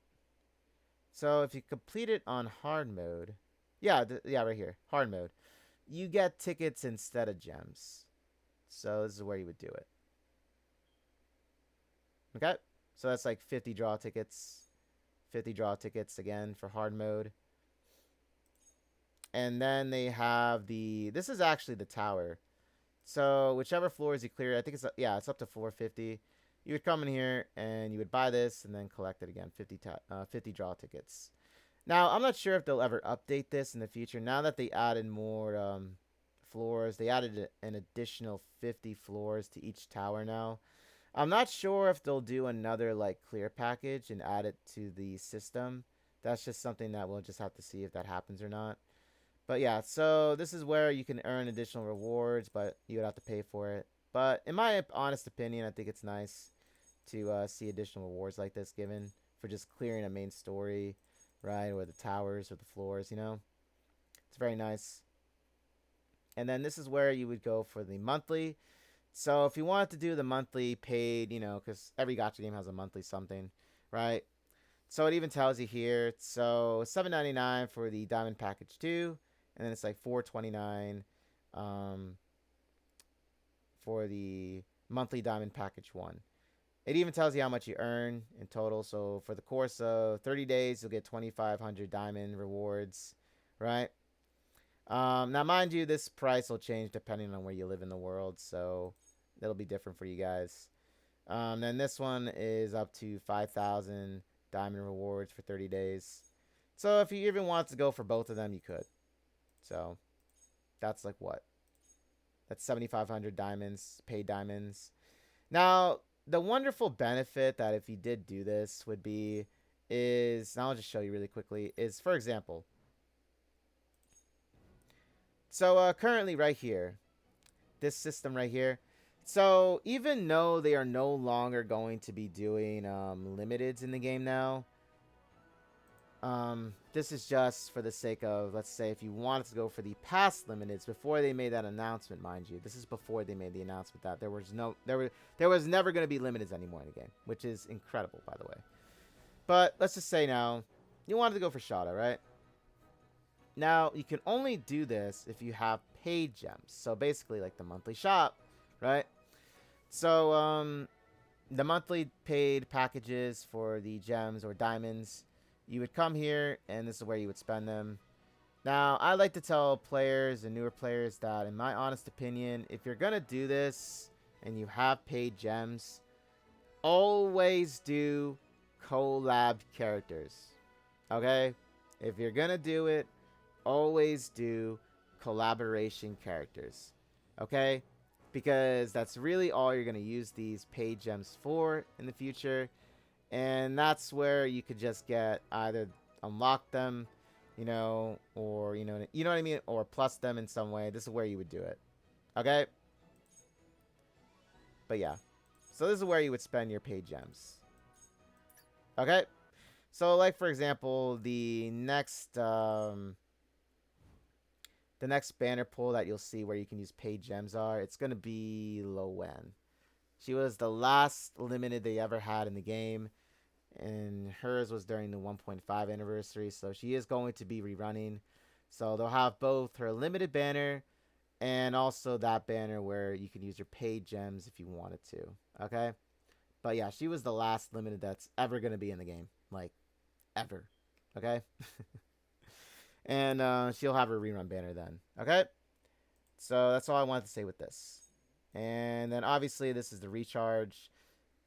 So if you complete it on hard mode, yeah, right here, hard mode, you get tickets instead of gems. So this is where you would do it. Okay, so that's like 50 draw tickets again for hard mode. And then they have this is actually the tower. So whichever floors you clear, I think it's up to 450. You would come in here and you would buy this and then collect it again, 50 draw tickets. Now, I'm not sure if they'll ever update this in the future. Now that they added more floors, they added an additional 50 floors to each tower now. I'm not sure if they'll do another like clear package and add it to the system. That's just something that we'll just have to see if that happens or not. But yeah, so this is where you can earn additional rewards, but you would have to pay for it. But in my honest opinion, I think it's nice to see additional rewards like this given for just clearing a main story, right? Or the towers or the floors, It's very nice. And then this is where you would go for the monthly. So if you wanted to do the monthly paid, because every gacha game has a monthly something, right? So it even tells you here. So $7.99 for the Diamond Package 2. And then it's like $4.29 for the for the monthly diamond package 1. It even tells you how much you earn in total. So for the course of 30 days, you'll get 2,500 diamond rewards, right? Now, mind you, this price will change depending on where you live in the world, so it'll be different for you guys. Then this one is up to 5,000 diamond rewards for 30 days. So if you even want to go for both of them, you could. So that's like what? That's 7,500 diamonds, paid diamonds. Now, the wonderful benefit that if you did do this would be is, and I'll just show you really quickly, is, for example, so currently right here, this system right here, so even though they are no longer going to be doing limiteds in the game now, this is just for the sake of, let's say if you wanted to go for the past limiteds before they made that announcement, mind you, this is before they made the announcement that there was never going to be limiteds anymore in the game, which is incredible, by the way. But let's just say now you wanted to go for Shada, right? Now you can only do this if you have paid gems, so basically like the monthly shop, right? So the monthly paid packages for the gems or diamonds, you would come here and this is where you would spend them. Now, I like to tell players and newer players that, in my honest opinion, if you're going to do this and you have paid gems, always do collab characters. Okay? If you're going to do it, always do collaboration characters. Okay? Because that's really all you're going to use these paid gems for in the future. And that's where you could just get either unlock them, you know, or, you know what I mean? Or plus them in some way. This is where you would do it. Okay? But yeah. So this is where you would spend your paid gems. Okay? So like, for example, the next banner pull that you'll see where you can use paid gems it's going to be Lowen. She was the last limited they ever had in the game, and hers was during the 1.5 anniversary, so she is going to be rerunning. So they'll have both her limited banner and also that banner where you can use your paid gems if you wanted to. Okay? But yeah, she was the last limited that's ever going to be in the game. Like, ever. Okay? And she'll have her rerun banner then. Okay? So that's all I wanted to say with this. And then obviously this is the recharge.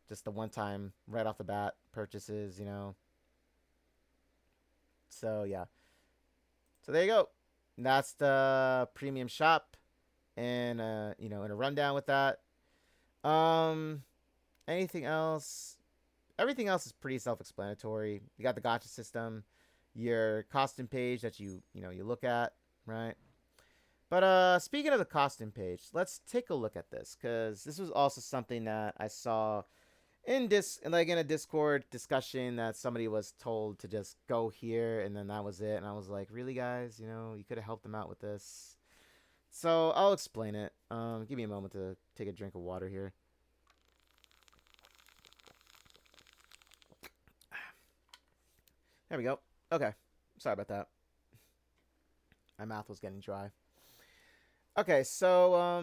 Just the one time right off the bat purchases, you know. So yeah. So there you go. That's the premium shop. And you know, in a rundown with that. Anything else? Everything else is pretty self-explanatory. You got the gacha system, your costume page that you look at, right? But speaking of the costume page, let's take a look at this, because this was also something that I saw in a Discord discussion that somebody was told to just go here and then that was it. And I was like, really, guys? You know, you could have helped them out with this. So I'll explain it. Give me a moment to take a drink of water here. There we go. Okay. Sorry about that. My mouth was getting dry. Okay, so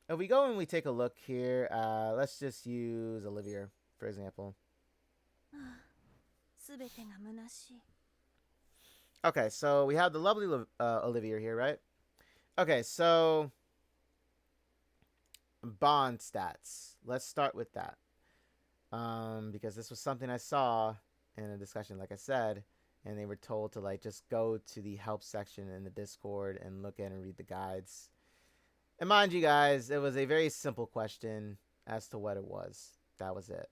if we go and we take a look here, let's just use Olivia, for example. Okay, so we have the lovely Olivia here, right? Okay, so bond stats. Let's start with that. Because this was something I saw in a discussion, like I said, and they were told to like just go to the help section in the Discord and look at and read the guides. And mind you guys, it was a very simple question as to what it was. That was it.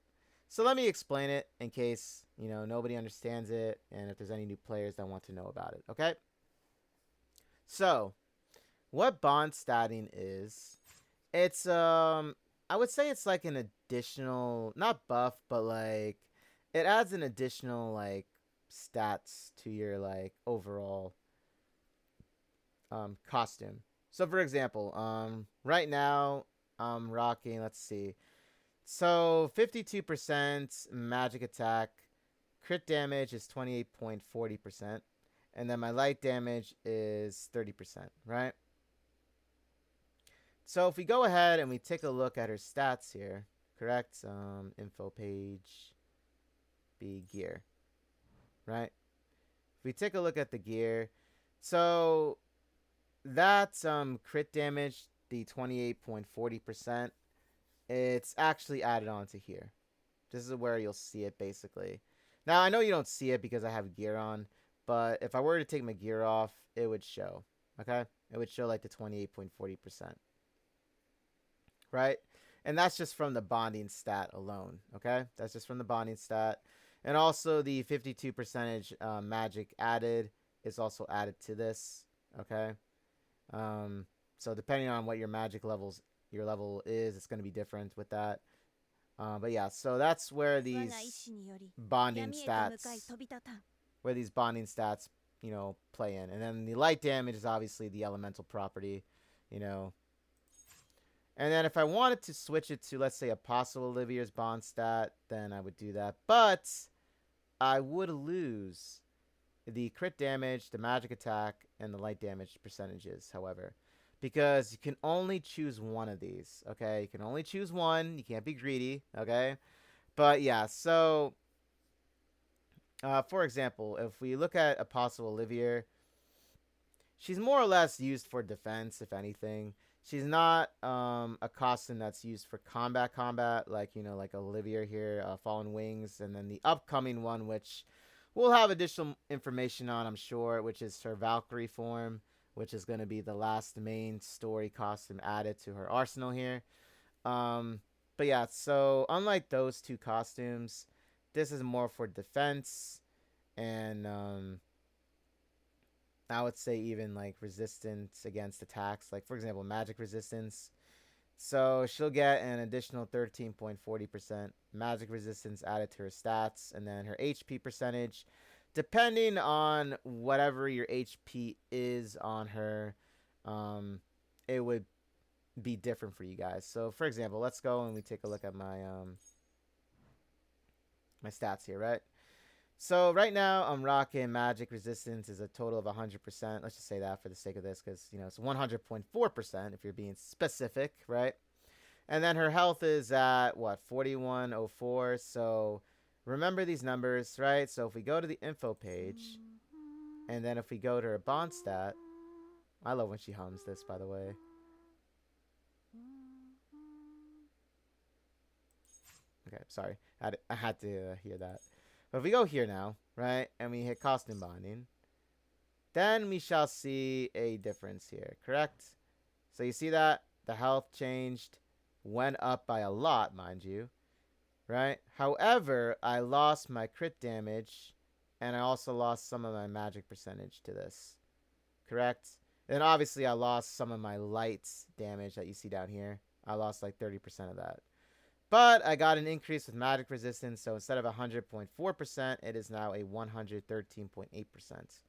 So let me explain it in case, you know, nobody understands it and if there's any new players that want to know about it, okay? So, what bond statting is, it's I would say it's like an additional, not buff, but like it adds an additional like stats to your like overall costume. So for example, right now I'm rocking, let's see. So 52% magic attack, crit damage is 28.40%, and then my light damage is 30%, right? So if we go ahead and we take a look at her stats here, correct? Info page, B gear, right? If we take a look at the gear, so that's crit damage, the 28.40%. It's actually added onto here. This is where you'll see it basically. Now I know you don't see it because I have gear on, but if I were to take my gear off, it would show. Okay, it would show like the 28.40%, right? And that's just from the bonding stat alone. Okay, that's just from the bonding stat, and also the 52% magic added is also added to this. Okay, so depending on what your magic your level is, it's going to be different with that. But yeah, so that's where these bonding stats, play in. And then the light damage is obviously the elemental property, you know. And then if I wanted to switch it to, let's say, Apostle Olivier's bond stat, then I would do that. But I would lose the crit damage, the magic attack, and the light damage percentages, however. Because you can only choose one of these, okay? You can only choose one. You can't be greedy, okay? But yeah, so for example, if we look at Apostle Olivier, she's more or less used for defense, if anything. She's not a costume that's used for combat, like, like Olivier here, Fallen Wings, and then the upcoming one, which we'll have additional information on, I'm sure, which is her Valkyrie form, which is going to be the last main story costume added to her arsenal here. But yeah, so unlike those two costumes, this is more for defense and I would say even like resistance against attacks, like for example magic resistance. So she'll get an additional 13.40% magic resistance added to her stats, and then her HP percentage, depending on whatever your HP is on her, it would be different for you guys. So for example, let's go and we take a look at my my stats here, right? So right now I'm rocking magic resistance is a total of 100%. Let's just say that for the sake of this, because it's 100.4% if you're being specific, right? And then her health is at what, 4104. So remember these numbers, right? So if we go to the info page, and then if we go to her bond stat, I love when she hums this, by the way. Okay, sorry, I had to hear that. But if we go here now, right, and we hit costume bonding, then we shall see a difference here, correct? So you see that the health changed, went up by a lot, mind you, right? However, I lost my crit damage, and I also lost some of my magic percentage to this, correct? And obviously I lost some of my light damage that you see down here. I lost like 30% of that. But I got an increase with magic resistance, so instead of 100.4%, it is now a 113.8%.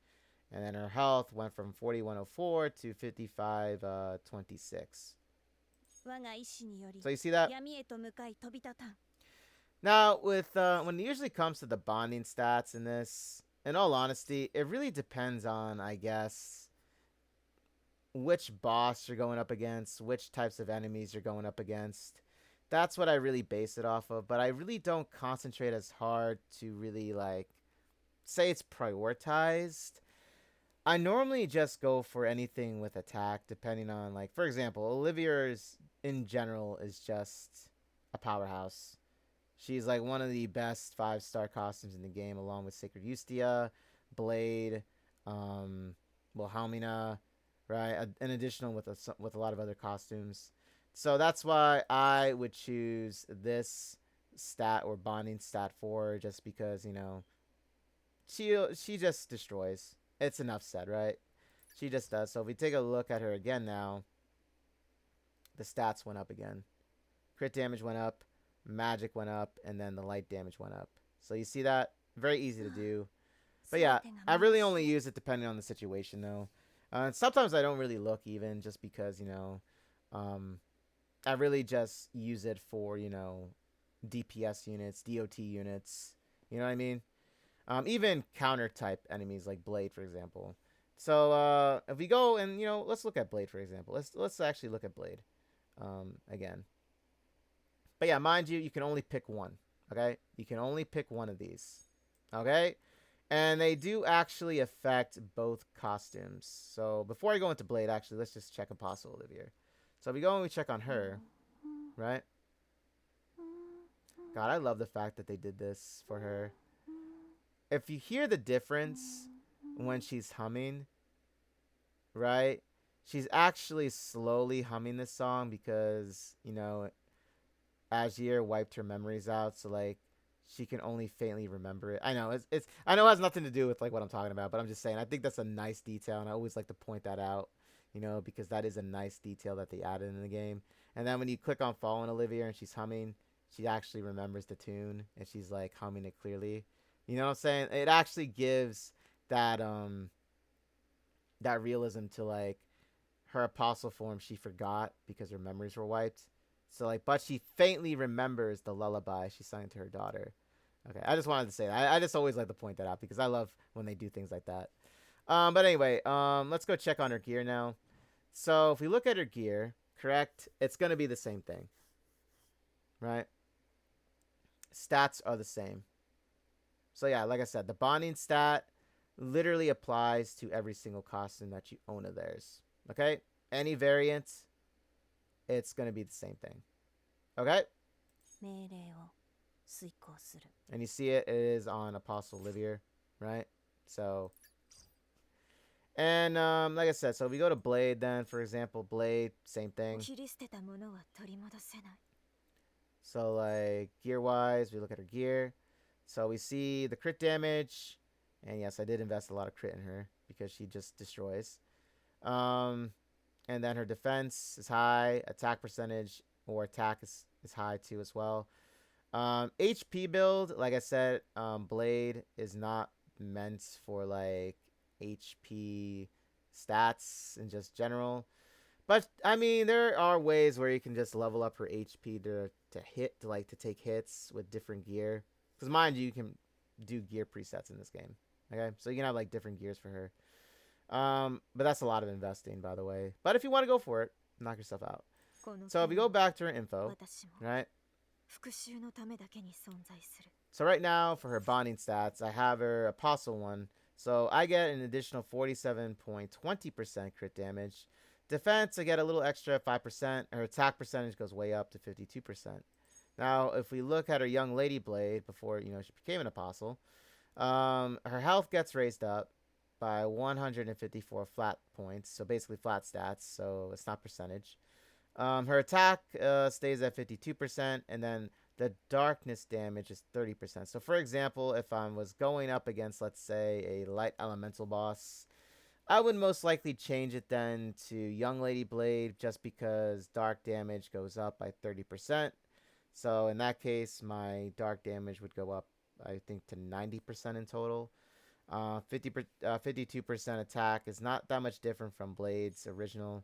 And then her health went from 4104 to 5526. So you see that? Now, with when it usually comes to the bonding stats in this, in all honesty, it really depends on, I guess, which boss you're going up against, which types of enemies you're going up against. That's what I really base it off of, but I really don't concentrate as hard to really like say it's prioritized. I normally just go for anything with attack, depending on, like, for example, Olivier's in general is just a powerhouse. She's like one of the best 5-star costumes in the game, along with Sacred Ustia, Blade, Wilhelmina, right? In addition with a lot of other costumes. So that's why I would choose this stat or bonding stat for her, just because, she just destroys. It's enough said, right? She just does. So if we take a look at her again now, the stats went up again. Crit damage went up, magic went up, and then the light damage went up. So you see that? Very easy to do. But yeah, I really only use it depending on the situation, though. Sometimes I don't really look even, just because, I really just use it for, DPS units, DOT units. You know what I mean? Even counter type enemies like Blade, for example. So if we go and, let's look at Blade, for example. Let's actually look at Blade. again. But yeah, mind you, you can only pick one. Okay, you can only pick one of these. Okay, and they do actually affect both costumes. So before I go into Blade, actually, let's just check Apostle Olivia. So we go and we check on her, right? God, I love the fact that they did this for her. If you hear the difference when she's humming, right? She's actually slowly humming this song because, you know, Azir wiped her memories out, so like she can only faintly remember it. I know it's I know it has nothing to do with like what I'm talking about, but I'm just saying I think that's a nice detail, and I always like to point that out, you know, because that is a nice detail that they added in the game. And then when you click on following Olivia and she's humming, she actually remembers the tune and she's like humming it clearly. You know what I'm saying? It actually gives that that realism to like her apostle form she forgot because her memories were wiped. So like, but she faintly remembers the lullaby she sang to her daughter. Okay, I just wanted to say that. I just always like to point that out because I love when they do things like that. But anyway, let's go check on her gear now. So if we look at her gear, correct, it's gonna be the same thing, right? Stats are the same. So yeah, like I said, the bonding stat literally applies to every single costume that you own of theirs. Okay, any variant, it's gonna be the same thing. Okay. And you see it is on Apostle Olivia, right? So, and like I said, so we go to Blade then, for example, Blade, same thing. So like gear wise, we look at her gear. So we see the crit damage, and yes, I did invest a lot of crit in her because she just destroys. And then her defense is high, attack percentage or attack is high too as well. HP build, like I said, Blade is not meant for like HP stats in just general. But I mean, there are ways where you can just level up her HP to hit to take hits with different gear. Because mind you, you can do gear presets in this game. Okay, so you can have like different gears for her. But that's a lot of investing, by the way. But if you want to go for it, knock yourself out. So if we go back to her info, right? So right now for her bonding stats, I have her Apostle one. So I get an additional 47.20% crit damage. Defense, I get a little extra 5%. Her attack percentage goes way up to 52%. Now, if we look at her young lady Blade before, you know, she became an apostle, her health gets raised up by 154 flat points. So basically flat stats. So it's not percentage. Her attack stays at 52%, and then the darkness damage is 30%. So for example, if I was going up against, let's say, a light elemental boss, I would most likely change it then to Young Lady Blade just because dark damage goes up by 30%. So in that case, my dark damage would go up, I think, to 90% in total. 52% attack is not that much different from Blade's original,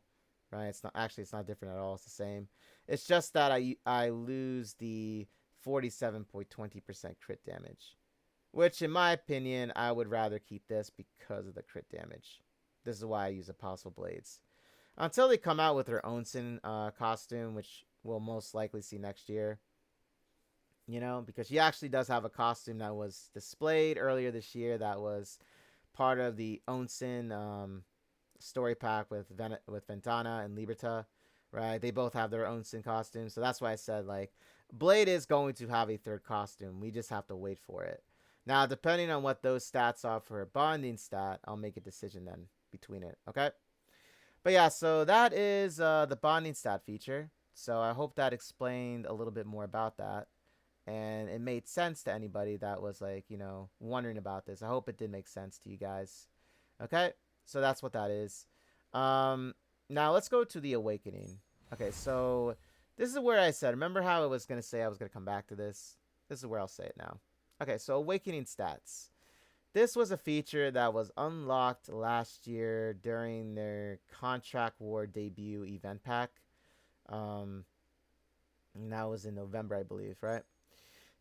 right? It's not actually, it's not different at all. It's the same. It's just that I lose the 47.20% crit damage, which in my opinion, I would rather keep this because of the crit damage. This is why I use Apostle Blades. Until they come out with their own Sin costume, which we'll most likely see next year. You know, because she actually does have a costume that was displayed earlier this year that was part of the Onsen story pack with Ventana and Liberta, right? They both have their own Sin costumes. So that's why I said, like, Blade is going to have a third costume. We just have to wait for it. Now, depending on what those stats are for a bonding stat, I'll make a decision then between it, okay? But yeah, so that is the bonding stat feature. So I hope that explained a little bit more about that. And it made sense to anybody that was like, you know, wondering about this. I hope it did make sense to you guys. Okay, so that's what that is. Now let's go to the awakening. Okay, so this is where I said, remember how I was going to say I was going to come back to this? This is where I'll say it now. Okay, so awakening stats. This was a feature that was unlocked last year during their Contract War debut event pack. And that was in November, I believe, right?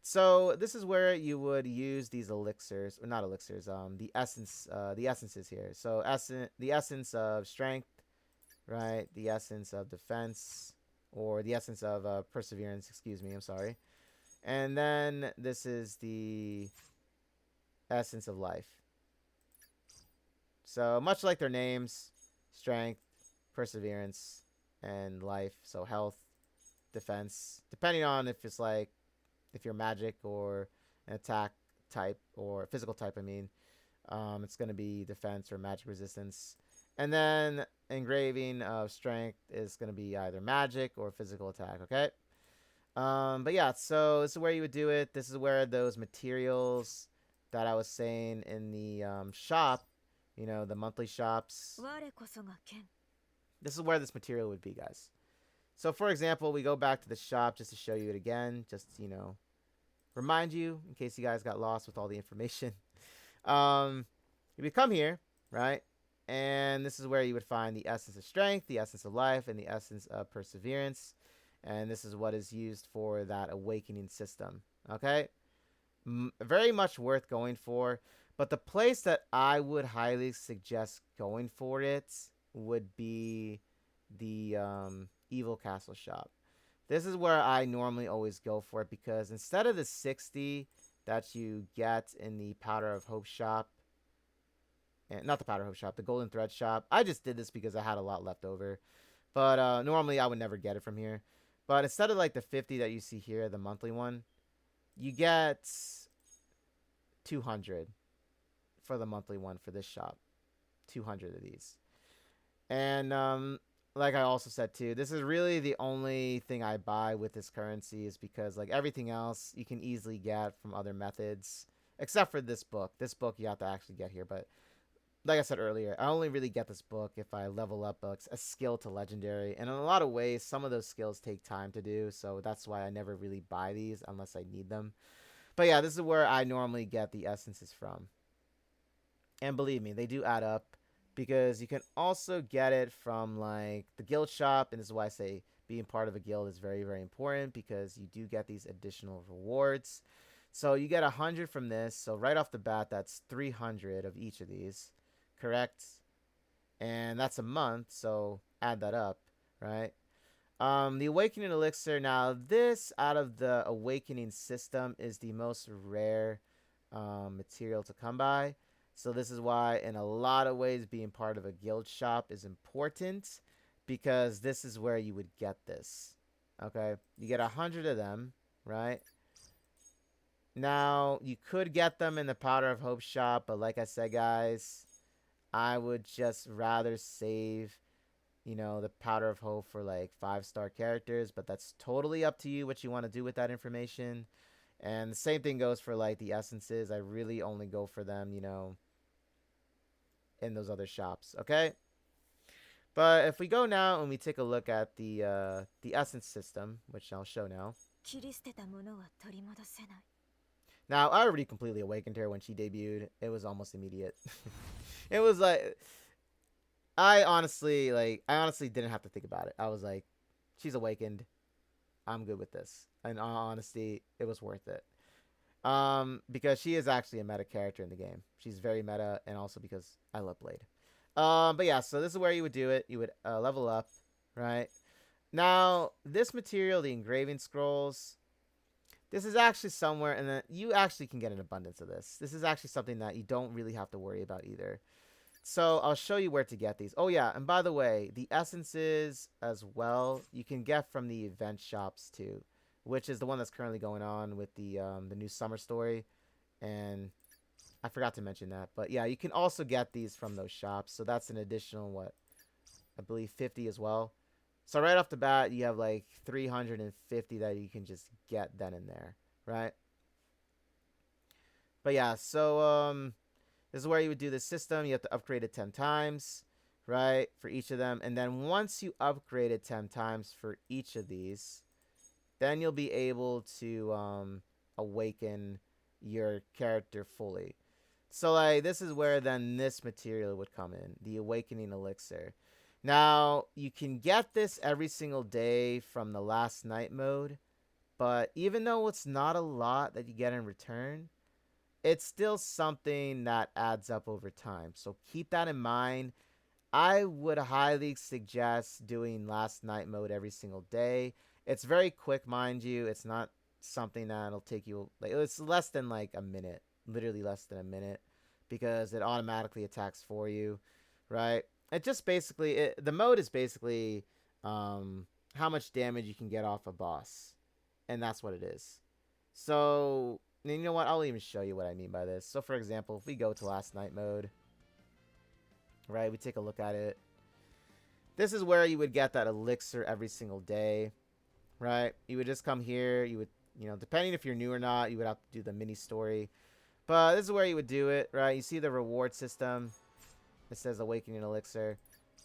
So this is where you would use these elixirs, or not elixirs, the essences here. So the essence of strength, right? The essence of defense, or the essence of perseverance, excuse me, I'm sorry. And then this is the essence of life. So much like their names, strength, perseverance, and life. So health, defense, depending on if it's like if you're magic or an attack type or physical type, I mean, it's going to be defense or magic resistance. And then engraving of strength is going to be either magic or physical attack, okay? But yeah, so this is where you would do it. This is where those materials that I was saying in the shop, you know, the monthly shops. This is where this material would be, guys. So, for example, we go back to the shop just to show you it again, just, you know, remind you in case you guys got lost with all the information. You would come here, right? And this is where you would find the essence of strength, the essence of life, and the essence of perseverance. And this is what is used for that awakening system. Okay? Very much worth going for. But the place that I would highly suggest going for it would be the Evil Castle shop. This is where I normally always go for it because instead of the 60 that you get in the Powder of Hope shop, and not the Powder of Hope shop, the Golden Thread shop. I just did this because I had a lot left over. But normally I would never get it from here. But instead of like the 50 that you see here, the monthly one, you get 200 for the monthly one for this shop. 200 of these. And like I also said too, this is really the only thing I buy with this currency is because like everything else you can easily get from other methods. Except for this book. This book you have to actually get here. But like I said earlier, I only really get this book if I level up a skill to legendary. And in a lot of ways, some of those skills take time to do. So that's why I never really buy these unless I need them. But yeah, this is where I normally get the essences from. And believe me, they do add up. Because you can also get it from like the guild shop. And this is why I say being part of a guild is very, very important. Because you do get these additional rewards. So you get 100 from this. So right off the bat, that's 300 of each of these. Correct? And that's a month, so add that up, right? The Awakening Elixir. Now, this out of the Awakening system is the most rare material to come by. So this is why, in a lot of ways, being part of a guild shop is important. Because this is where you would get this. Okay? You get 100 of them, right? Now, you could get them in the Powder of Hope shop, but like I said, guys, I would just rather save, you know, the Powder of Hope for like 5-star characters, but that's totally up to you what you want to do with that information. And the same thing goes for like the essences. I really only go for them, you know, in those other shops, okay? But if we go now and we take a look at the essence system, which I'll show now. Now, I already completely awakened her when she debuted. It was almost immediate. It was like I honestly didn't have to think about it. I was like, she's awakened. I'm good with this. And in all honesty, it was worth it. Because she is actually a meta character in the game. She's very meta, and also because I love Blade. But yeah, so this is where you would do it. You would level up, right? Now, this material, the engraving scrolls, this is actually somewhere, and then you actually can get an abundance of this. This is actually something that you don't really have to worry about either. So I'll show you where to get these. Oh yeah, and by the way, the essences as well, you can get from the event shops too, which is the one that's currently going on with the new summer story. And I forgot to mention that. But yeah, you can also get these from those shops. So that's an additional, what, I believe 50 as well. So right off the bat, you have like 350 that you can just get then and there, right? But yeah, so this is where you would do the system. You have to upgrade it 10 times, right, for each of them. And then once you upgrade it 10 times for each of these, then you'll be able to awaken your character fully. So like this is where then this material would come in, the Awakening Elixir. Now, you can get this every single day from the Last Night mode, but even though it's not a lot that you get in return, it's still something that adds up over time. So keep that in mind. I would highly suggest doing last night mode every single day. It's very quick, mind you. It's not something that'll take you like it's less than like a minute, literally less than a minute, because it automatically attacks for you, right? It just basically the mode is basically how much damage you can get off a boss, and that's what it is. So you know what? I'll even show you what I mean by this. So for example, if we go to last night mode, right? We take a look at it. This is where you would get that elixir every single day, right? You would just come here. You would, depending if you're new or not, you would have to do the mini story. But this is where you would do it, right? You see the reward system. It says Awakening Elixir.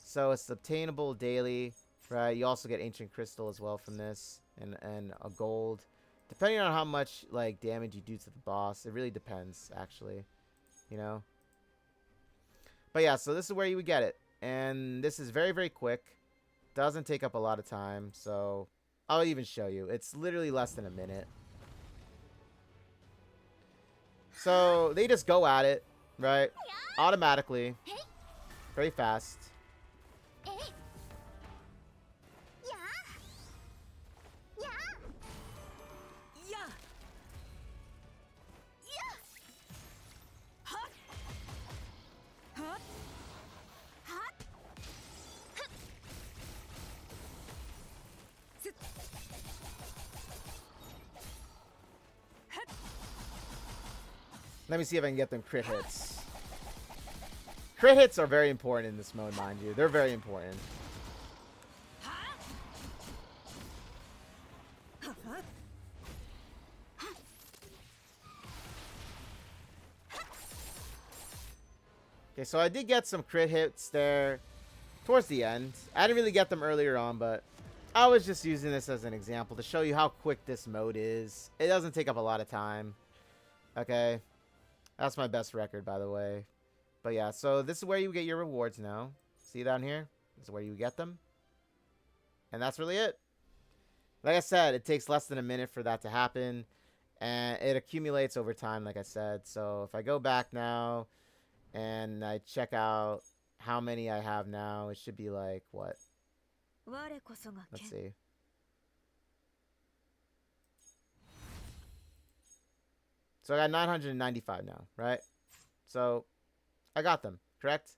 So it's obtainable daily, right? You also get Ancient Crystal as well from this, and a gold. Depending on how much like damage you do to the boss, it really depends, actually. You know? But yeah, so this is where you would get it. And this is very, very quick. Doesn't take up a lot of time, so I'll even show you. It's literally less than a minute. So they just go at it, right? Automatically. Very fast. Let me see if I can get them crit hits. Crit hits are very important in this mode, mind you. They're very important. Okay, so I did get some crit hits there towards the end. I didn't really get them earlier on, but I was just using this as an example to show you how quick this mode is. It doesn't take up a lot of time. Okay. That's my best record, by the way. But yeah, so this is where you get your rewards now. See down here? This is where you get them. And that's really it. Like I said, it takes less than a minute for that to happen. And it accumulates over time, like I said. So if I go back now and I check out how many I have now, it should be like, what? Let's see. So I got 995 now, right? So I got them, correct?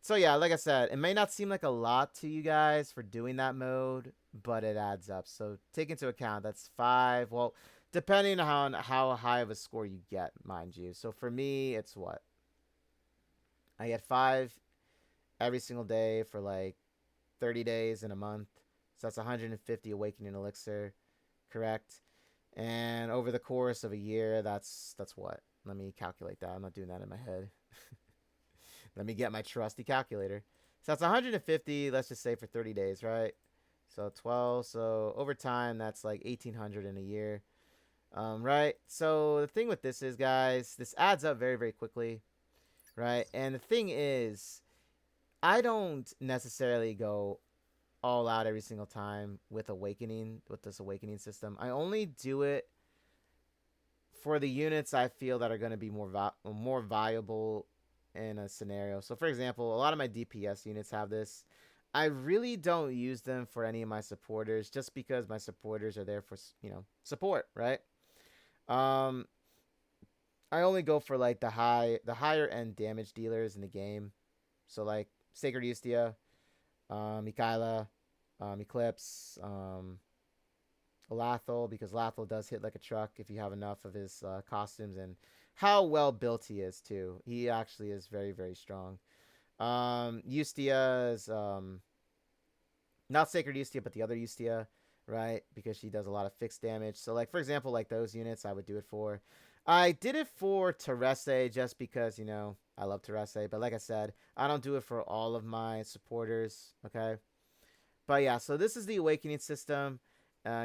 So yeah, like I said, it may not seem like a lot to you guys for doing that mode, but it adds up. So take into account that's 5. Well, depending on how high of a score you get, mind you. So for me, it's what? I get 5 every single day for like 30 days in a month. So that's 150 Awakening Elixir, correct? And over the course of a year, that's what? Let me calculate that. I'm not doing that in my head. Let me get my trusty calculator. So that's 150, let's just say, for 30 days, right? So 12. So over time, that's like 1,800 in a year. Right? So the thing with this is, guys, this adds up very, very quickly, right? And the thing is, I don't necessarily go all out every single time with this awakening system. I only do it for the units I feel that are going to be more viable in a scenario. So for example, a lot of my DPS units have this. I really don't use them for any of my supporters just because my supporters are there for, support, right? I only go for like the higher end damage dealers in the game. So like Sacred Ustia, Mikaela, Eclipse, Lathel, because Lathel does hit like a truck if you have enough of his costumes, and how well built he is too. He actually is very, very strong. Ustia is not Sacred Ustia, but the other Ustia, right? Because she does a lot of fixed damage. So like for example, like those units I would do it for. I did it for Terese just because, I love Terese, but like I said, I don't do it for all of my supporters, okay? But yeah, so this is the Awakening system.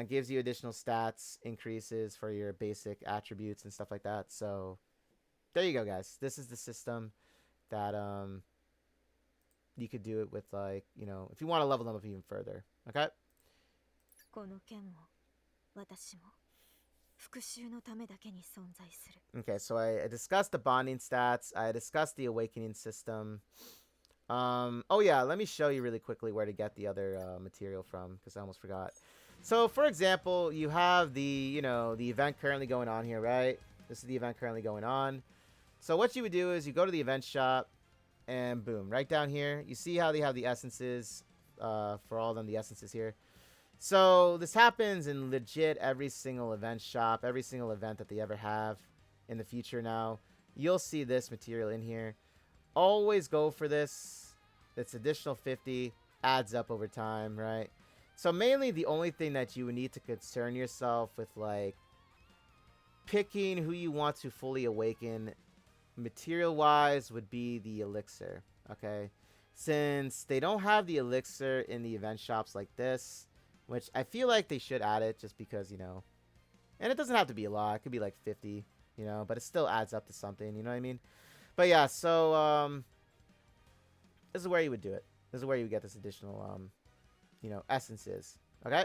Gives you additional stats increases for your basic attributes and stuff like that. So there you go, guys. This is the system that you could do it with, like, if you want to level them up even further. Okay? Okay, so I discussed the bonding stats. I discussed the Awakening system. Oh yeah, let me show you really quickly where to get the other material from, because I almost forgot. So for example, you have the, the event currently going on here, right? This is the event currently going on. So what you would do is you go to the event shop, and boom, right down here, you see how they have the essences, for all of them, the essences here. So this happens in legit every single event shop, every single event that they ever have in the future now. You'll see this material in here. Always go for this. It's additional 50, adds up over time, right? So mainly the only thing that you would need to concern yourself with, like, picking who you want to fully awaken material wise would be the elixir. Okay, since they don't have the elixir in the event shops like this, which I feel like they should add it, just because, and it doesn't have to be a lot, it could be like 50, but it still adds up to something, you know what I mean? But yeah, so this is where you would do it. This is where you would get this additional essences. Okay,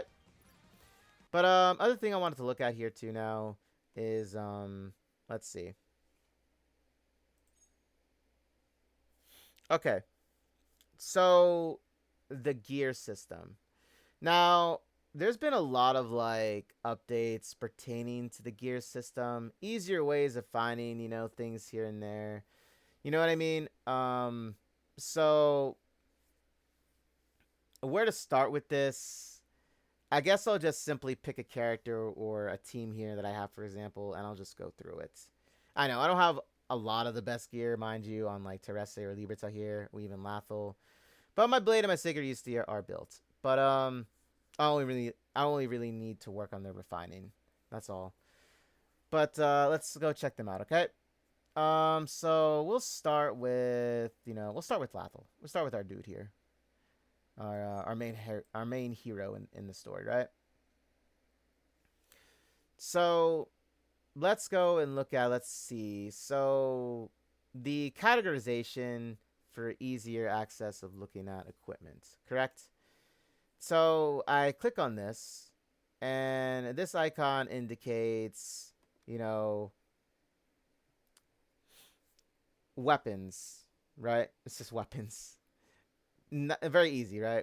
but other thing I wanted to look at here too now is let's see. Okay, so the gear system. Now, there's been a lot of like updates pertaining to the gear system, easier ways of finding, things here and there. You know what I mean? So where to start with this? I guess I'll just simply pick a character or a team here that I have, for example, and I'll just go through it. I know I don't have a lot of the best gear, mind you, on like Terese or Liberta here, or even Lathel. But my blade and my Sacred Eustia are built. But I only really need to work on the refining. That's all. But let's go check them out, okay? So we'll start with Lathel. We'll start with our dude here, our main hero in the story, right? So let's go and look at. Let's see. So the categorization for easier access of looking at equipment, correct? So I click on this, and this icon indicates, you know, weapons, right? It's just weapons. Very easy, right?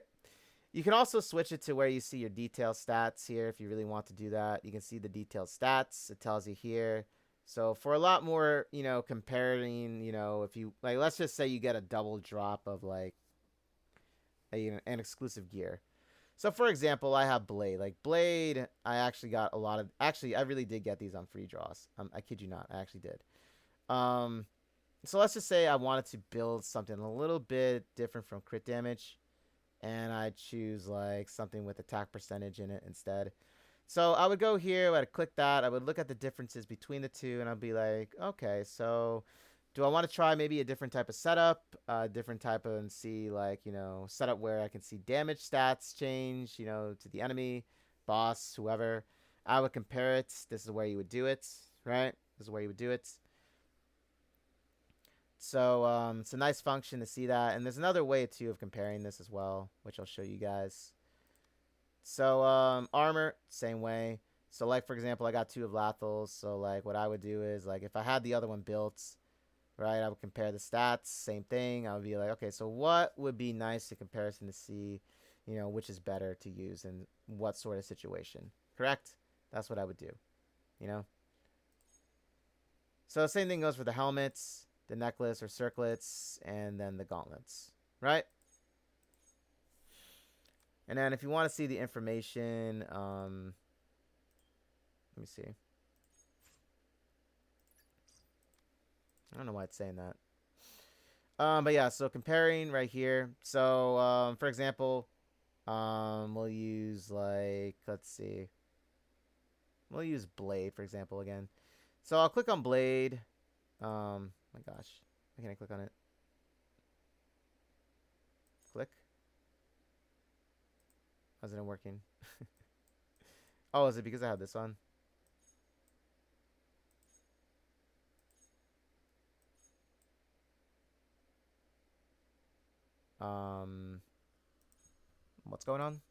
You can also switch it to where you see your detail stats here if you really want to do that. You can see the detailed stats. It tells you here. So for a lot more, comparing, if you, like, let's just say you get a double drop of, like, an exclusive gear. So for example, I have Blade. Like Blade, I actually got a lot of. Actually, I really did get these on free draws. I kid you not, I actually did. Um, so let's just say I wanted to build something a little bit different from crit damage, and I choose like something with attack percentage in it instead. So I would go here, I would click that, I would look at the differences between the two, and I'd be like, okay, so do I want to try maybe a different type of setup, different type of, and see like, setup where I can see damage stats change, to the enemy, boss, whoever. I would compare it. This is where you would do it, right? This is where you would do it. So it's a nice function to see that. And there's another way too of comparing this as well, which I'll show you guys. So armor, same way. So like for example, I got 2 of Lathel's. So like what I would do is like if I had the other one built, right, I would compare the stats, same thing. I would be like, okay, so what would be nice to comparison to see, which is better to use in what sort of situation. Correct? That's what I would do, you know? So same thing goes for the helmets, the necklace or circlets, and then the gauntlets, right? And then if you want to see the information, let me see. I don't know why it's saying that. But yeah, so comparing right here. So, for example, we'll use like, let's see. We'll use Blade, for example, again. So I'll click on Blade. My gosh. Why can't I click on it? Click. How's it not working? Oh, is it because I have this on? What's going on?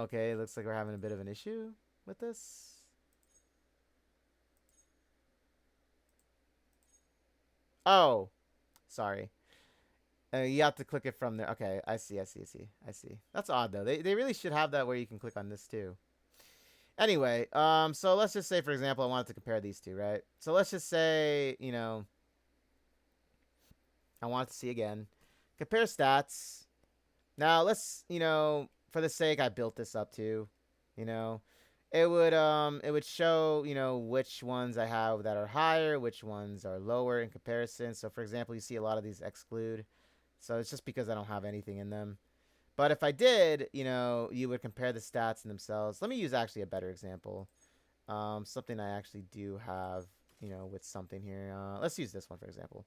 Okay, looks like we're having a bit of an issue with this. Oh, Sorry. You have to click it from there. Okay, I see, I see, I see, I see. That's odd though. They really should have that where you can click on this too. Anyway, so let's just say, for example, I wanted to compare these two, right? So let's just say, you know, I wanted to see again. Compare stats. Now let's, you know, for the sake I built this up to, you know, it would show, you know, which ones I have that are higher, which ones are lower in comparison. So for example, you see a lot of these exclude. So it's just because I don't have anything in them. But if I did, you know, you would compare the stats in themselves. Let me use actually a better example. Something I actually do have, you know, with something here. Let's use this one, for example.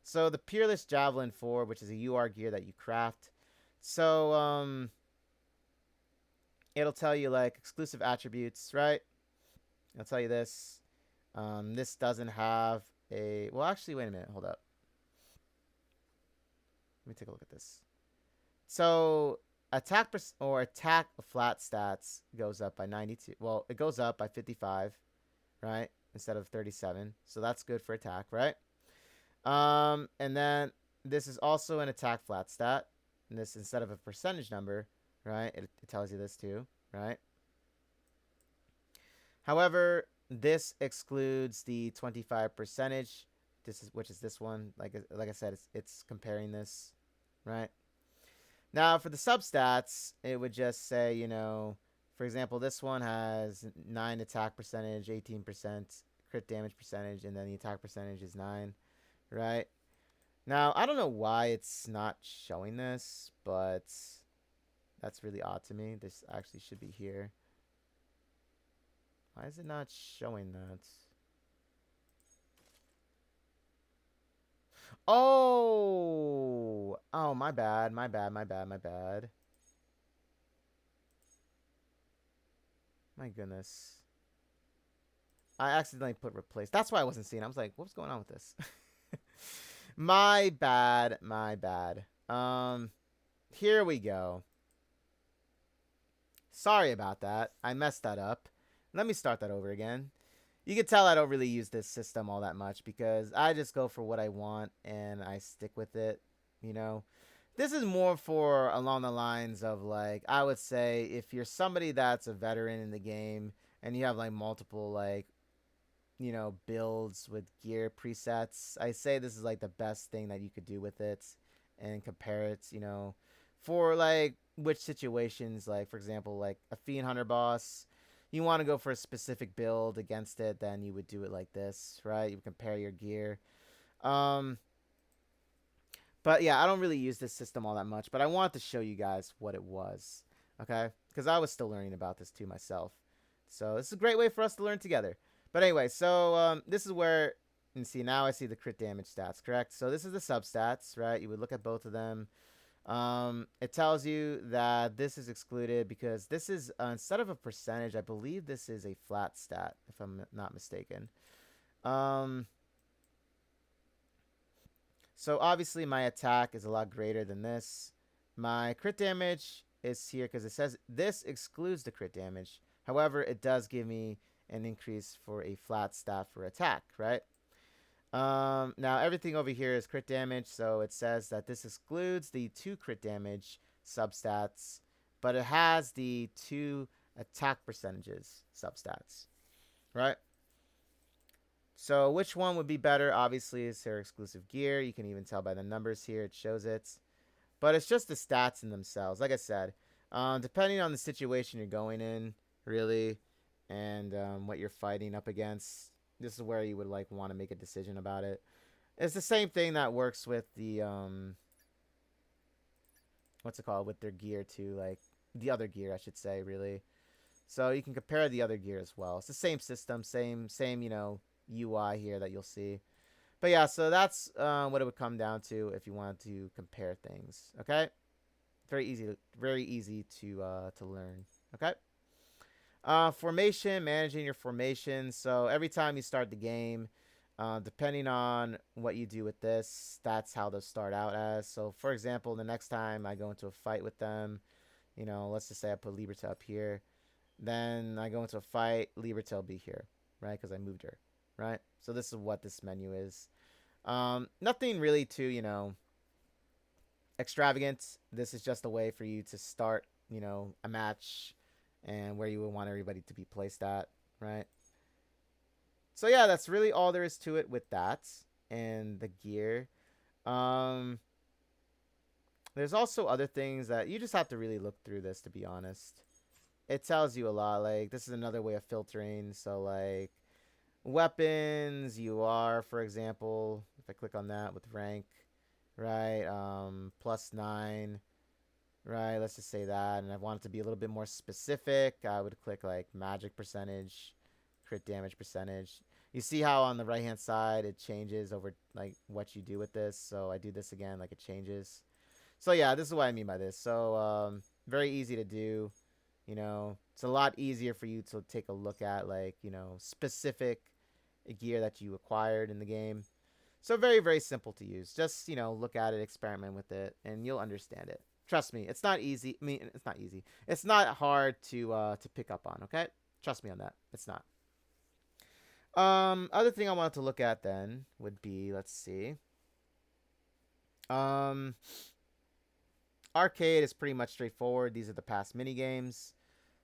So the Peerless Javelin 4, which is a UR gear that you craft. So, it'll tell you, like, exclusive attributes, right? It'll tell you this. This doesn't have a... Well, actually, wait a minute. Hold up. Let me take a look at this. So attack attack flat stats goes up by 92. Well, it goes up by 55, right? Instead of 37. So that's good for attack, right? And then this is also an attack flat stat. And this, instead of a percentage number, right? It tells you this too, right? However, this excludes the 25 percentage. Which is this one. Like I said, it's comparing this, right? Now, for the substats, it would just say, you know, for example, this one has 9 attack percentage, 18% crit damage percentage, and then the attack percentage is 9, right? Now, I don't know why it's not showing this, but that's really odd to me. This actually should be here. Why is it not showing that? Oh! Oh, my bad, my bad, my bad, my bad. My goodness. I accidentally put replace. That's why I wasn't seeing. I was like, what's going on with this? My bad, my bad. Here we go. Sorry about that. I messed that up. Let me start that over again. You can tell I don't really use this system all that much because I just go for what I want and I stick with it, you know. This is more for along the lines of, like, I would say if you're somebody that's a veteran in the game and you have like multiple, like, you know, builds with gear presets, I say this is like the best thing that you could do with it and compare it, you know, for like which situations, like for example, like a Fiend Hunter boss, you want to go for a specific build against it, then you would do it like this, right? You would compare your gear. Um, but yeah, I don't really use this system all that much, but I wanted to show you guys what it was, okay? Because I was still learning about this too myself. So this is a great way for us to learn together. But anyway, so this is where, and see, now I see the crit damage stats, correct? So this is the substats, right? You would look at both of them. It tells you that this is excluded because this is, instead of a percentage, I believe this is a flat stat, if I'm not mistaken. So obviously my attack is a lot greater than this. My crit damage is here because it says this excludes the crit damage. However, it does give me an increase for a flat stat for attack, right? Now everything over here is crit damage, so it says that this excludes the 2 crit damage substats, but it has the 2 attack percentages substats, right? So which one would be better? Obviously, it's their exclusive gear. You can even tell by the numbers here. It shows it. But it's just the stats in themselves. Like I said, depending on the situation you're going in, really, and what you're fighting up against, this is where you would like want to make a decision about it. It's the same thing that works with the what's it called, with their gear too, like the other gear, I should say, really. So you can compare the other gear as well. It's the same system, same you know, UI here that you'll see. But yeah, so that's what it would come down to if you wanted to compare things. Okay, very easy to learn. Okay. Formation, managing your formation. So every time you start the game, depending on what you do with this, that's how they'll start out as. So for example, the next time I go into a fight with them, you know, let's just say I put Liberta up here. Then I go into a fight, Liberta will be here, right? Because I moved her, right? So this is what this menu is. Nothing really too, extravagant. This is just a way for you to start, a match and where you would want everybody to be placed at, right? So yeah, that's really all there is to it with that and the gear. Um, there's also other things that you just have to really look through this, to be honest. It tells you a lot. Like, this is another way of filtering. So, like, weapons, you are, for example, if I click on that with rank, right? +9, right? Let's just say that. And I want it to be a little bit more specific. I would click, like, magic percentage, crit damage percentage. You see how on the right hand side it changes over like what you do with this. So I do this again, like it changes. So yeah, this is what I mean by this. So very easy to do. It's a lot easier for you to take a look at like specific gear that you acquired in the game. So very very simple to use. Just look at it, experiment with it, and you'll understand it. Trust me, it's not easy. I mean, it's not easy. It's not hard to pick up on. Okay, trust me on that. It's not. Other thing I wanted to look at then would be, let's see. Um, Arcade is pretty much straightforward. These are the past mini games.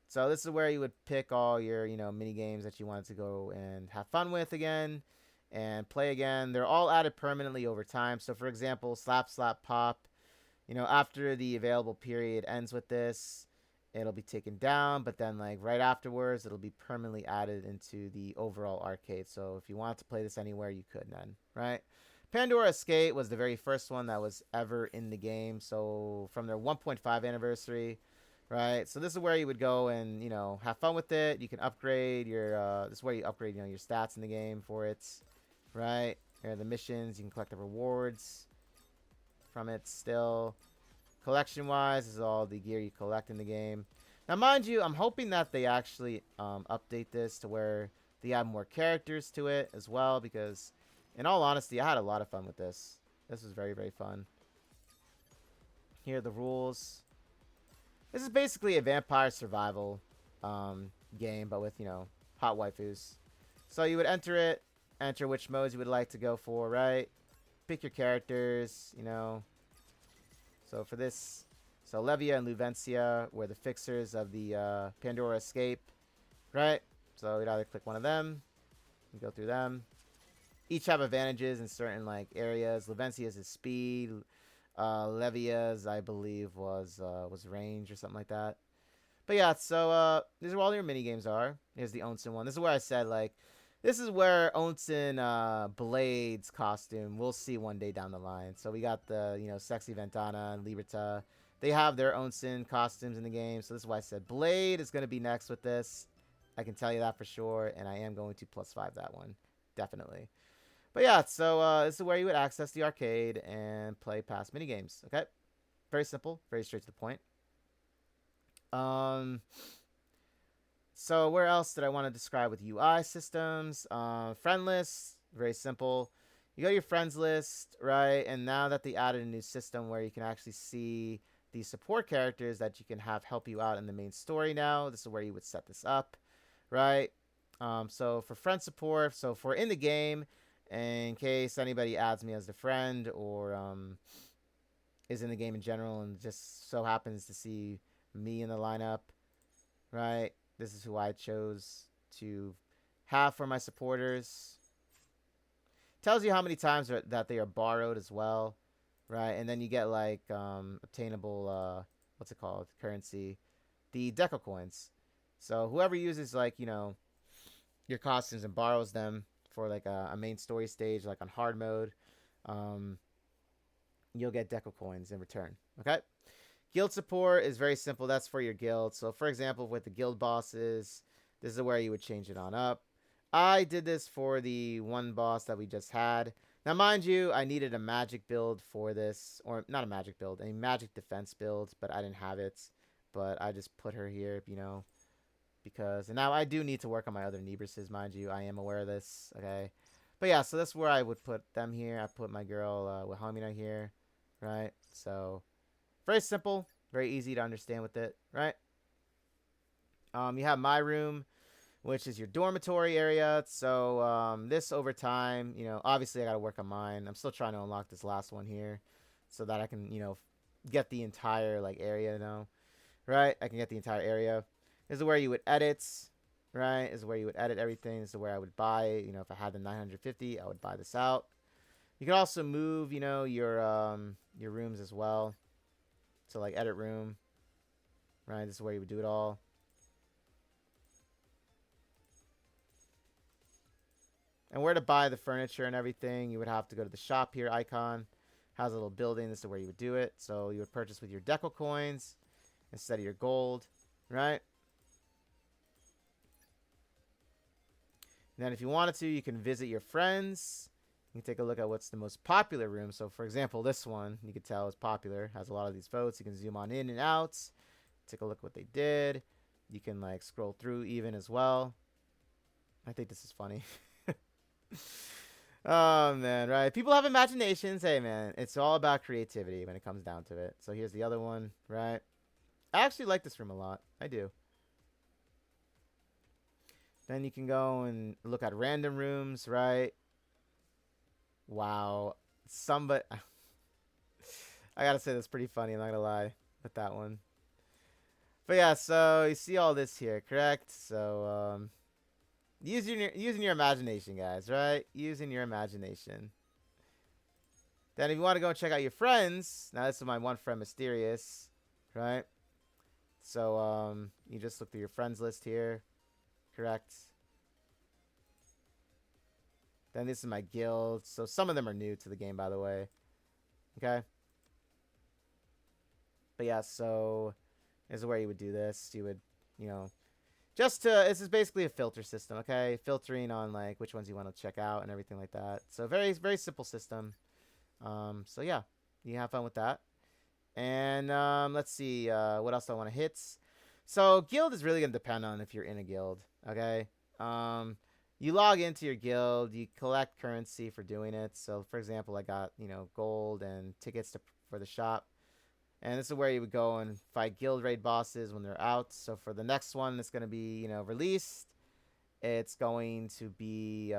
So this is where you would pick all your, mini games that you wanted to go and have fun with again and play again. They're all added permanently over time. So for example, Slap Slap Pop, after the available period ends with this, it'll be taken down, but then like right afterwards it'll be permanently added into the overall arcade. So if you want to play this anywhere, you could then, right? Pandora Escape was the very first one that was ever in the game. So from their 1.5 anniversary, right? So this is where you would go and have fun with it. You can upgrade your this is where you upgrade your stats in the game for it, right? Here are the missions. You can collect the rewards from it still. Collection wise, this is all the gear you collect in the game. Now mind you, I'm hoping that they actually update this to where they add more characters to it as well, because in all honesty, I had a lot of fun with this. This was very very fun. Here are the rules. This is basically a vampire survival game, but with hot waifus. So you would enter which modes you would like to go for, right? Pick your characters, So for this, Levia and Luvencia were the fixers of the Pandora Escape, right? So we'd either click one of them and go through them. Each have advantages in certain like areas. Luvencia's is speed. Levia's, I believe, was range or something like that. But yeah, so these are all your mini games are. Here's the Onsen one. This is where I said like, this is where Onsen Blade's costume we'll see one day down the line. So we got the sexy Ventana and Liberta. They have their Onsen costumes in the game. So this is why I said Blade is going to be next with this. I can tell you that for sure, and I am going to +5 that one, definitely. But yeah, so this is where you would access the arcade and play past mini games. Okay, very simple, very straight to the point. So where else did I want to describe with UI systems? Friend list, very simple. You go to your friends list, right? And now that they added a new system where you can actually see the support characters that you can have help you out in the main story now, this is where you would set this up, right? So for friend support, so for in the game, in case anybody adds me as a friend or is in the game in general and just so happens to see me in the lineup, right? This is who I chose to have for my supporters. Tells you how many times that they are borrowed as well, right? And then you get like obtainable what's it called, currency, the deco coins. So whoever uses like your costumes and borrows them for like a main story stage, like on hard mode, you'll get deco coins in return. Okay. Guild support is very simple. That's for your guild. So for example, with the guild bosses, this is where you would change it on up. I did this for the one boss that we just had. Now, mind you, I needed a magic build for this, or not a magic build, a magic defense build, but I didn't have it. But I just put her here, because, and now I do need to work on my other Nebruses, mind you. I am aware of this, okay? But yeah, so that's where I would put them here. I put my girl Wilhelmina here, right? So very simple, very easy to understand with it, right? You have my room, which is your dormitory area. So this over time, obviously I got to work on mine. I'm still trying to unlock this last one here so that I can, get the entire like area now, right? I can get the entire area. This is where you would edit, right? This is where you would edit everything. This is where I would buy, if I had the 950, I would buy this out. You can also move, your rooms as well. So like edit room, right? This is where you would do it all. And where to buy the furniture and everything, you would have to go to the shop here icon. Has a little building. This is where you would do it. So you would purchase with your Deco coins instead of your gold, right? And then if you wanted to, you can visit your friends. You can take a look at what's the most popular room. So for example, this one, you can tell is popular. Has a lot of these votes. You can zoom on in and out. Take a look at what they did. You can like scroll through even as well. I think this is funny. Oh man, right? People have imaginations. Hey man, it's all about creativity when it comes down to it. So here's the other one, right? I actually like this room a lot. I do. Then you can go and look at random rooms, right? Wow. Somebody I gotta say that's pretty funny, I'm not gonna lie with that one. But yeah, so you see all this here, correct? So using your imagination, guys, right? Using your imagination. Then if you want to go and check out your friends, now this is my one friend Mysterious, right? So you just look through your friends list here, correct? Then this is my guild. So some of them are new to the game, by the way. Okay. But yeah, so this is where you would do this. You would, this is basically a filter system, okay? Filtering on like which ones you want to check out and everything like that. So very, very simple system. So yeah, you have fun with that. And let's see, what else do I want to hit? So guild is really gonna depend on if you're in a guild, okay? You log into your guild, you collect currency for doing it. So for example, I got gold and tickets for the shop. And this is where you would go and fight guild raid bosses when they're out. So for the next one that's going to be, released, it's going to be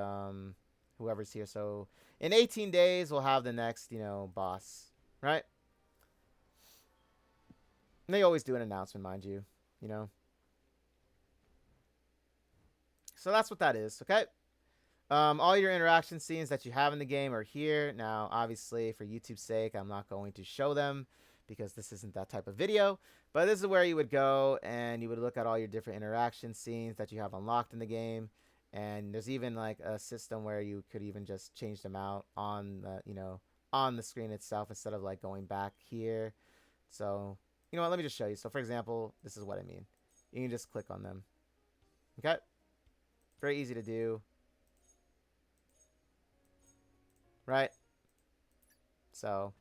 whoever's here. So in 18 days, we'll have the next, boss, right? And they always do an announcement, mind you, So that's what that is, okay? All your interaction scenes that you have in the game are here. Now, obviously, for YouTube's sake, I'm not going to show them because this isn't that type of video. But this is where you would go and you would look at all your different interaction scenes that you have unlocked in the game. And there's even like a system where you could even just change them out on the, on the screen itself instead of like going back here. So, you know what, let me just show you. So for example, this is what I mean. You can just click on them. Okay? Very easy to do. Right? So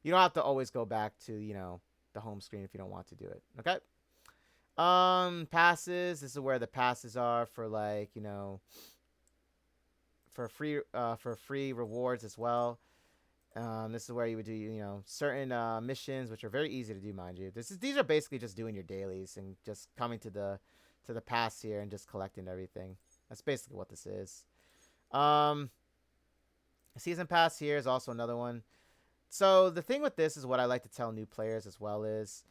you don't have to always go back to, the home screen if you don't want to do it. Okay? Passes. This is where the passes are for like, for free rewards as well. This is where you would do, certain missions, which are very easy to do, mind you. These are basically just doing your dailies and just coming to the pass here and just collecting everything. That's basically what this is. Season pass here is also another one. So the thing with this is what I like to tell new players as well is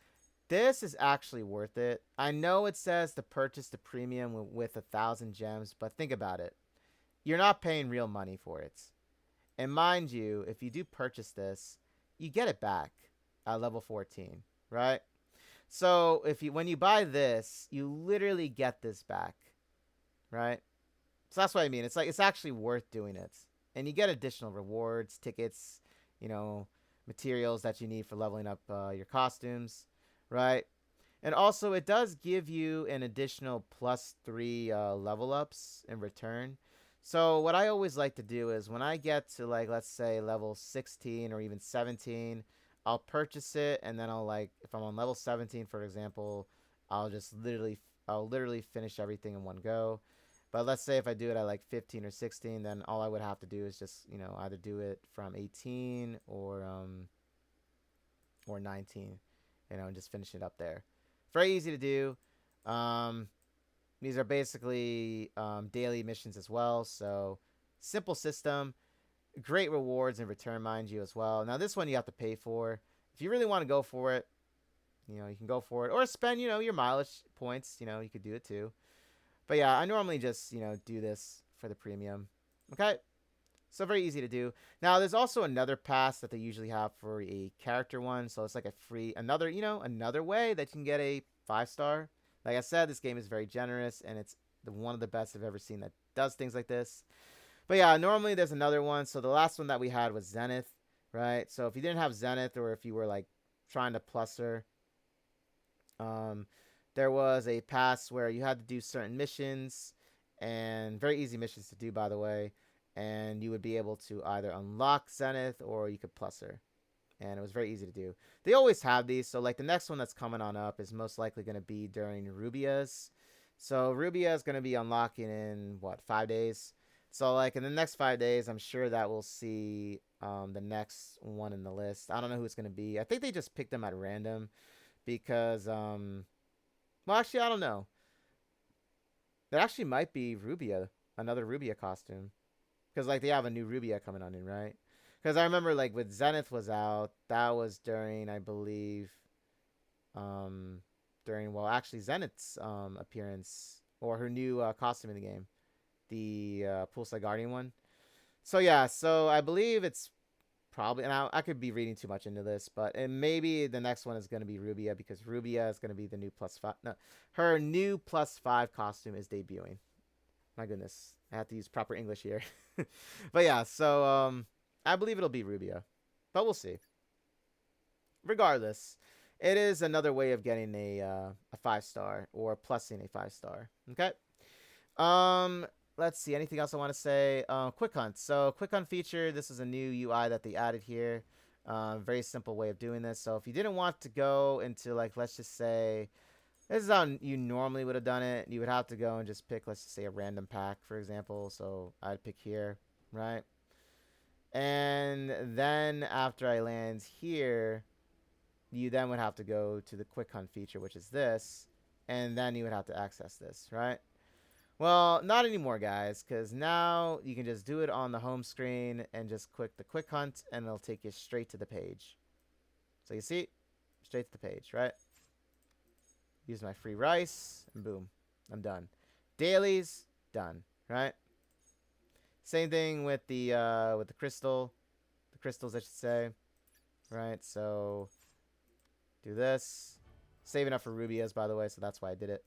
this is actually worth it. I know it says to purchase the premium with 1,000 gems, but think about it. You're not paying real money for it. And mind you, if you do purchase this, you get it back at level 14, right? So when you buy this, you literally get this back, right? So that's what I mean. It's like it's actually worth doing it. And you get additional rewards, tickets, materials that you need for leveling up your costumes, right? And also, it does give you an additional +3 level ups in return. So what I always like to do is when I get to like, let's say level 16 or even 17, I'll purchase it. And then if I'm on level 17, for example, I'll literally finish everything in one go. But let's say if I do it at like 15 or 16, then all I would have to do is just, either do it from 18 or 19, and just finish it up there. Very easy to do. These are basically daily missions as well. So simple system, great rewards in return, mind you, as well. Now this one you have to pay for. If you really want to go for it, you can go for it or spend your mileage points. You could do it too. But yeah, I normally just do this for the premium. Okay. So very easy to do. Now there's also another pass that they usually have for a character one. So it's like a free another way that you can get a 5-star. Like I said, this game is very generous and it's one of the best I've ever seen that does things like this. But yeah, normally there's another one. So the last one that we had was Zenith, right? So if you didn't have Zenith or if you were like trying to plus her, there was a pass where you had to do certain missions and very easy missions to do, by the way. And you would be able to either unlock Zenith or you could plus her. And it was very easy to do. They always have these. So like the next one that's coming on up is most likely going to be during Rubia's. So Rubia is going to be unlocking in 5 days. So like in the next 5 days, I'm sure that we'll see the next one in the list. I don't know who it's going to be. I think they just picked them at random because well, actually, I don't know. There actually might be Rubia, another Rubia costume. Because, like, they have a new Rubia coming on in, right? Because I remember, like, when Zenith was out, that was during, I believe, actually Zenith's appearance, or her new costume in the game. The Poolside Guardian one. So, yeah, so I believe it's probably, and I could be reading too much into this, but maybe the next one is going to be Rubia, because Rubia is going to be the new +5. No, her new +5 costume is debuting. My goodness, I have to use proper English here. But yeah, so I believe it'll be Rubia, but we'll see. Regardless, it is another way of getting a 5-star or plussing a 5-star. Okay. Let's see. Anything else I want to say? Quick Hunt. So Quick Hunt feature. This is a new UI that they added here. Very simple way of doing this. So if you didn't want to go into, like, let's just say, this is how you normally would have done it. You would have to go and just pick, let's just say, a random pack, for example. So I'd pick here, right? And then after I land here, you then would have to go to the Quick Hunt feature, which is this. And then you would have to access this, right? Well, not anymore, guys, because now you can just do it on the home screen and just click the Quick Hunt, and it'll take you straight to the page. So you see, straight to the page, right? Use my free rice, and boom, I'm done. Dailies, done, right? Same thing with the crystals, I should say, right? So do this. Saving up for Rubias, by the way, so that's why I did it.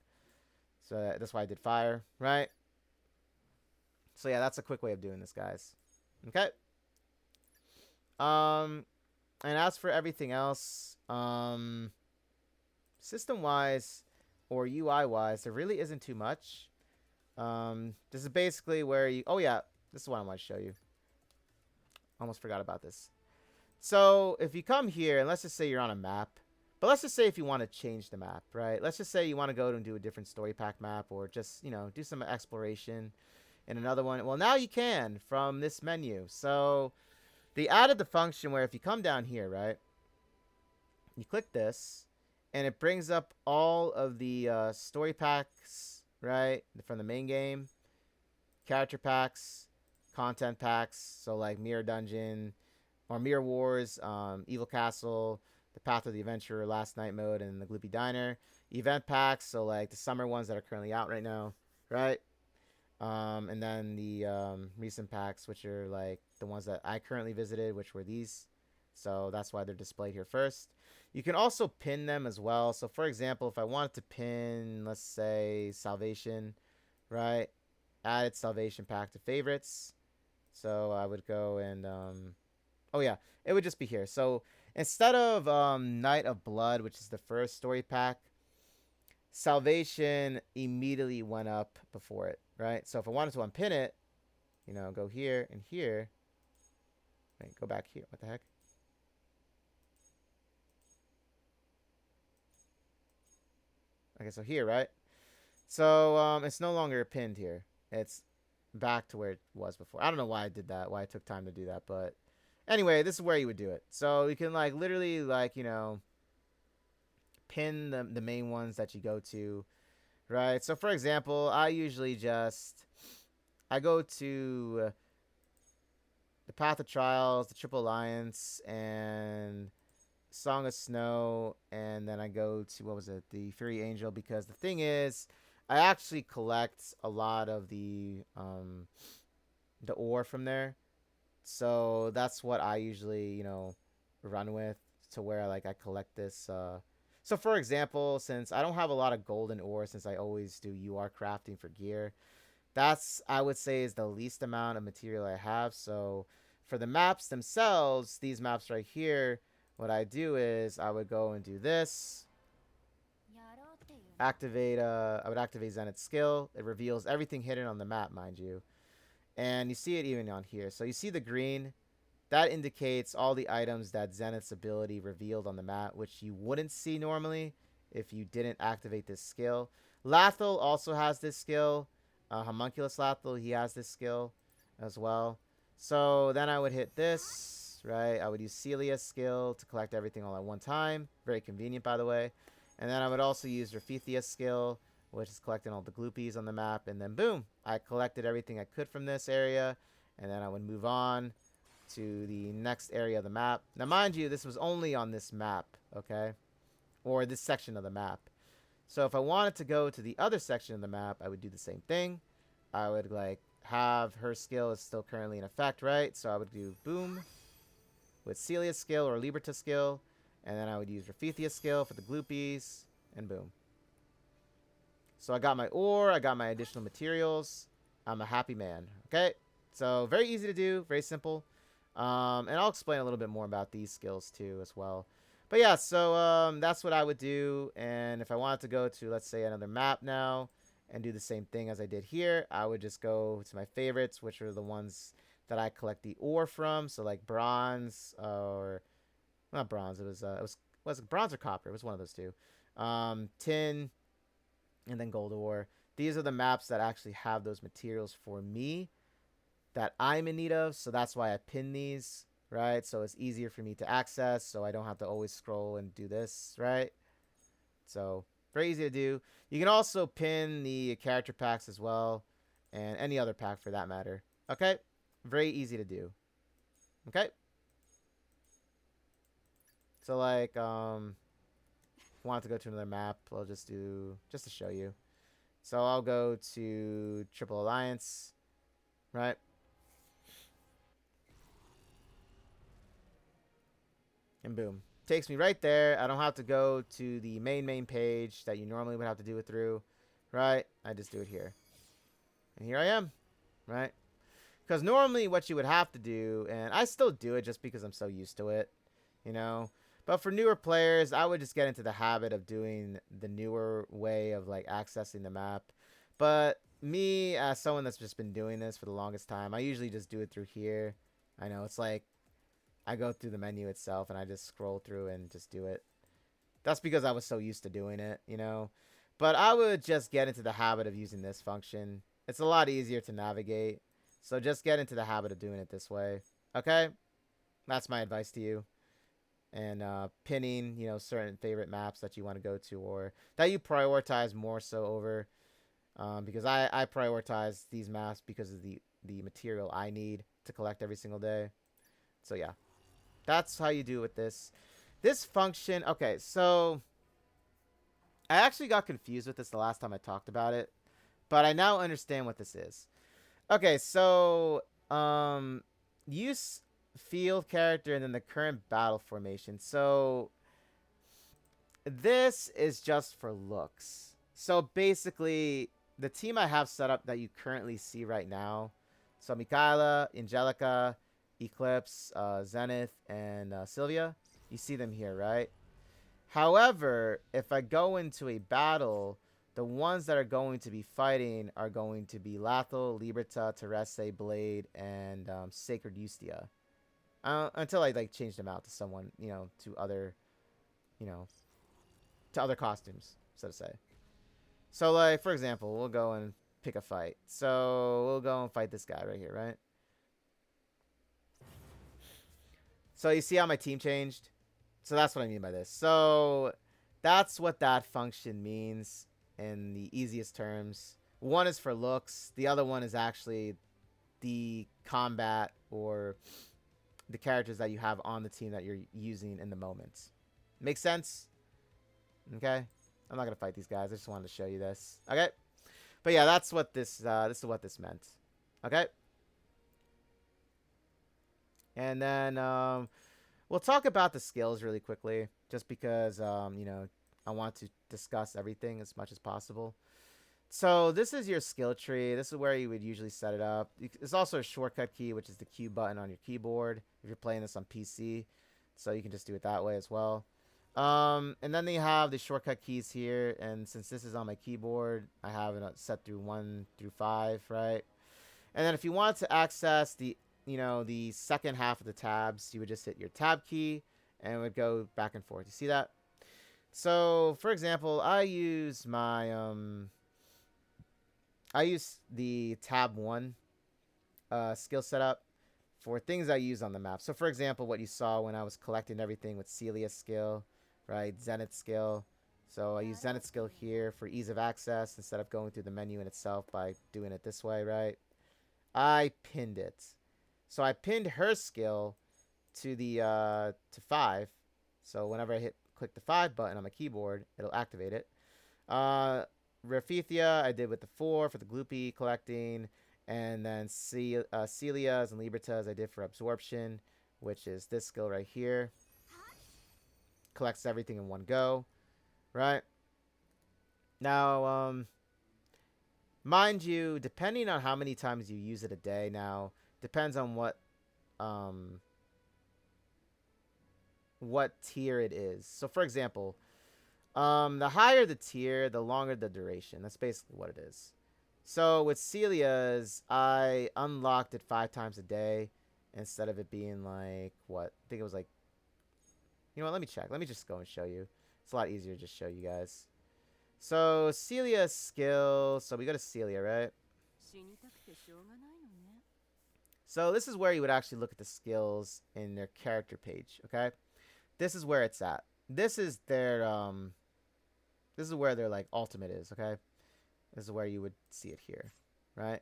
So that's why I did fire, right? So yeah, that's a quick way of doing this, guys. Okay. And as for everything else, system-wise or UI-wise, there really isn't too much. This is basically where you... Oh, yeah. This is what I want to show you. Almost forgot about this. So, if you come here, and let's just say you're on a map. But let's just say if you want to change the map, right? Let's just say you want to go and do a different story pack map or just, do some exploration in another one. Well, now you can from this menu. So, they added the function where if you come down here, right? You click this, and it brings up all of the story packs, right? From the main game. Character packs, content packs. So, like Mirror Dungeon or Mirror Wars, Evil Castle, the Path of the Adventurer, Last Night Mode, and the Gloopy Diner. Event packs, so like the summer ones that are currently out right now, right? And then the recent packs, which are like the ones that I currently visited, which were these. So that's why they're displayed here first. You can also pin them as well. So for example, if I wanted to pin, let's say, Salvation, right? Added Salvation pack to favorites. So I would go and, oh yeah, it would just be here. So instead of Night of Blood, which is the first story pack, Salvation immediately went up before it, right? So if I wanted to unpin it, go here and here. Wait, go back here. What the heck? Okay, so here, right? So it's no longer pinned here. It's back to where it was before. I don't know why I did that, why I took time to do that, but anyway, this is where you would do it. So you can like literally like, pin the main ones that you go to, right? So for example, I usually just I go to the Path of Trials, the Triple Alliance, and Song of Snow, and then I go to what was it, the Fury Angel, because the thing is, I actually collect a lot of the ore from there, so that's what I usually run with, to where like I collect this. So for example, since I don't have a lot of golden ore, since I always do UR crafting for gear, that's I would say is the least amount of material I have. So for the maps themselves, these maps right here, what I do is I would go and do this. Activate I would activate Zenith's skill. It reveals everything hidden on the map, mind you. And you see it even on here. So you see the green, that indicates all the items that Zenith's ability revealed on the map, which you wouldn't see normally if you didn't activate this skill. Lathel also has this skill. Homunculus Lathel, he has this skill as well. So then I would hit this, right? I would use Celia's skill to collect everything all at one time. Very convenient, by the way. And then I would also use Rafithia's skill, which is collecting all the gloopies on the map. And then boom, I collected everything I could from this area. And then I would move on to the next area of the map. Now, mind you, this was only on this map, okay? Or this section of the map. So if I wanted to go to the other section of the map, I would do the same thing. I would like have her skill is still currently in effect, right? So I would do boom with Celia's skill or Liberta's skill. And then I would use Rafithia's skill for the gloopies. And boom. So I got my ore. I got my additional materials. I'm a happy man. Okay? So very easy to do. Very simple. And I'll explain a little bit more about these skills too as well. But yeah, so that's what I would do. And if I wanted to go to, let's say, another map now and do the same thing as I did here, I would just go to my favorites, which are the ones that I collect the ore from. So like bronze, or not bronze. Was it bronze or copper? It was one of those two. Tin, and then gold ore. These are the maps that actually have those materials for me that I'm in need of. So that's why I pin these, right? So it's easier for me to access, so I don't have to always scroll and do this, right? So very easy to do. You can also pin the character packs as well, and any other pack for that matter. Okay? Very easy to do. Okay? So like, want to go to another map, I'll just do, just to show you. So I'll go to Triple Alliance, right? And boom. Takes me right there. I don't have to go to the main page that you normally would have to do it through, right? I just do it here. And here I am, right? Because normally what you would have to do, and I still do it just because I'm so used to it, you know? But for newer players, I would just get into the habit of doing the newer way of like accessing the map. But me, as someone that's just been doing this for the longest time, I usually just do it through here. I know it's like I go through the menu itself and I just scroll through and just do it. That's because I was so used to doing it, you know? But I would just get into the habit of using this function. It's a lot easier to navigate. So just get into the habit of doing it this way. Okay? That's my advice to you. And pinning, certain favorite maps that you want to go to or that you prioritize more so over. Because I prioritize these maps because of the material I need to collect every single day. So yeah. That's how you do with this. This function, okay, so I actually got confused with this the last time I talked about it, but I now understand what this is. Okay, so use field character and then the current battle formation. So this is just for looks. So basically, the team I have set up that you currently see right now, so Mikaela, Angelica, Eclipse, Zenith, and Sylvia. You see them here, right? However, if I go into a battle, the ones that are going to be fighting are going to be Lathel, Liberta, Terese, Blade, and Sacred Ustia. Until I like change them out to someone, to other, to other costumes, so to say. So like, for example, we'll go and pick a fight. So we'll go and fight this guy right here, right? So you see how my team changed? So that's what I mean by this. So that's what that function means. in the easiest terms. One is for looks. The other one is actually the combat or the characters that you have on the team that you're using in the moment. Make sense? Okay. I'm not gonna fight these guys. I just wanted to show you this. Okay. But yeah, that's what this is what this meant. Okay. And then we'll talk about the skills really quickly, just because you know, I want to discuss everything as much as possible. So this is your skill tree. This is where you would usually set it up. There's also a shortcut key, which is the Q button on your keyboard if you're playing this on PC. So you can just do it that way as well. And then they have the shortcut keys here. And since this is on my keyboard, I have it set through 1 through 5, right? And then if you want to access the, you know, the second half of the tabs, you would just hit your tab key and it would go back and forth. You see that? So, for example, I use the tab 1 skill setup for things I use on the map. So, for example, what you saw when I was collecting everything with Celia's skill, right? Zenith skill. So, I use Zenith skill here for ease of access instead of going through the menu in itself by doing it this way, right? I pinned it. So, I pinned her skill to the to 5. So, whenever I click the 5 button on my keyboard, it'll activate it. Rafithia, I did with the 4 for the Gloopy collecting. And then Celia's and Liberta's I did for absorption, which is this skill right here. Collects everything in one go, right? Now, mind you, depending on how many times you use it a day, now depends on what tier it is. So, for example, the higher the tier, the longer the duration. That's basically what it is. So with Celia's, I unlocked it 5 times a day instead of it being like, what? I think it was like, you know what? Let me check. Let me just go and show you. It's a lot easier to just show you guys. So Celia's skill. So we go to Celia, right? So this is where you would actually look at the skills in their character page, okay? This is where it's at. This is their, this is where their, like, ultimate is, okay? This is where you would see it here, right?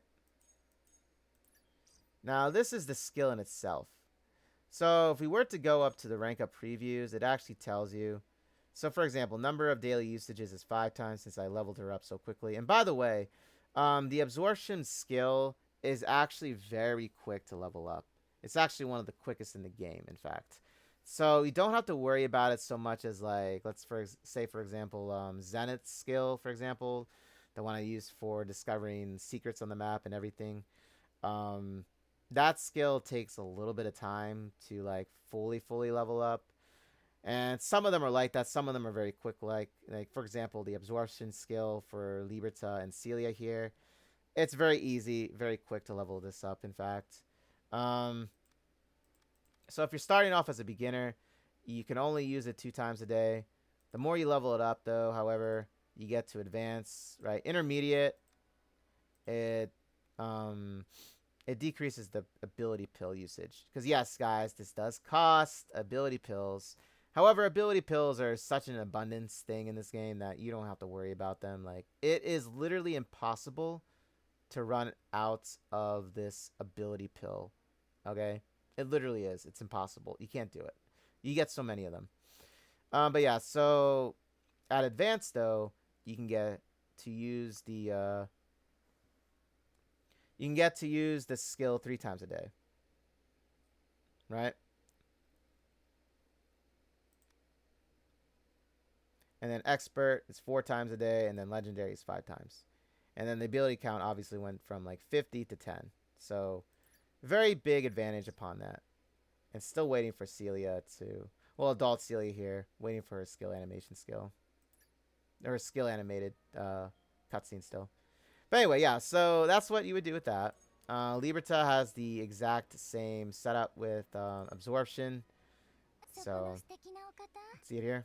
Now, this is the skill in itself. So, if we were to go up to the rank up previews, it actually tells you. So, for example, number of daily usages is 5 times since I leveled her up so quickly. And by the way, the absorption skill is actually very quick to level up. It's actually one of the quickest in the game, in fact. So, you don't have to worry about it so much as, like, let's say, for example, Zenith's skill, for example. The one I use for discovering secrets on the map and everything. That skill takes a little bit of time to like fully level up. And some of them are like that. Some of them are very quick. Like for example, the absorption skill for Liberta and Celia here. It's very easy, very quick to level this up, in fact. So if you're starting off as a beginner, you can only use it 2 times a day. The more you level it up, though, however, you get to advance, right? Intermediate, it decreases the ability pill usage. Because yes, guys, this does cost ability pills. However, ability pills are such an abundance thing in this game that you don't have to worry about them. Like, it is literally impossible to run out of this ability pill. Okay? It literally is. It's impossible. You can't do it. You get so many of them. But yeah, so at advanced, though, you can get to use the skill 3 times a day, right? And then expert is 4 times a day, and then legendary is 5 times. And then the ability count obviously went from like 50 to 10. So very big advantage upon that. And still waiting for Celia to, well, adult Celia here, waiting for her skill animation skill. Or skill animated cutscene still. But anyway, yeah, so that's what you would do with that. Liberta has the exact same setup with absorption. So, see it here?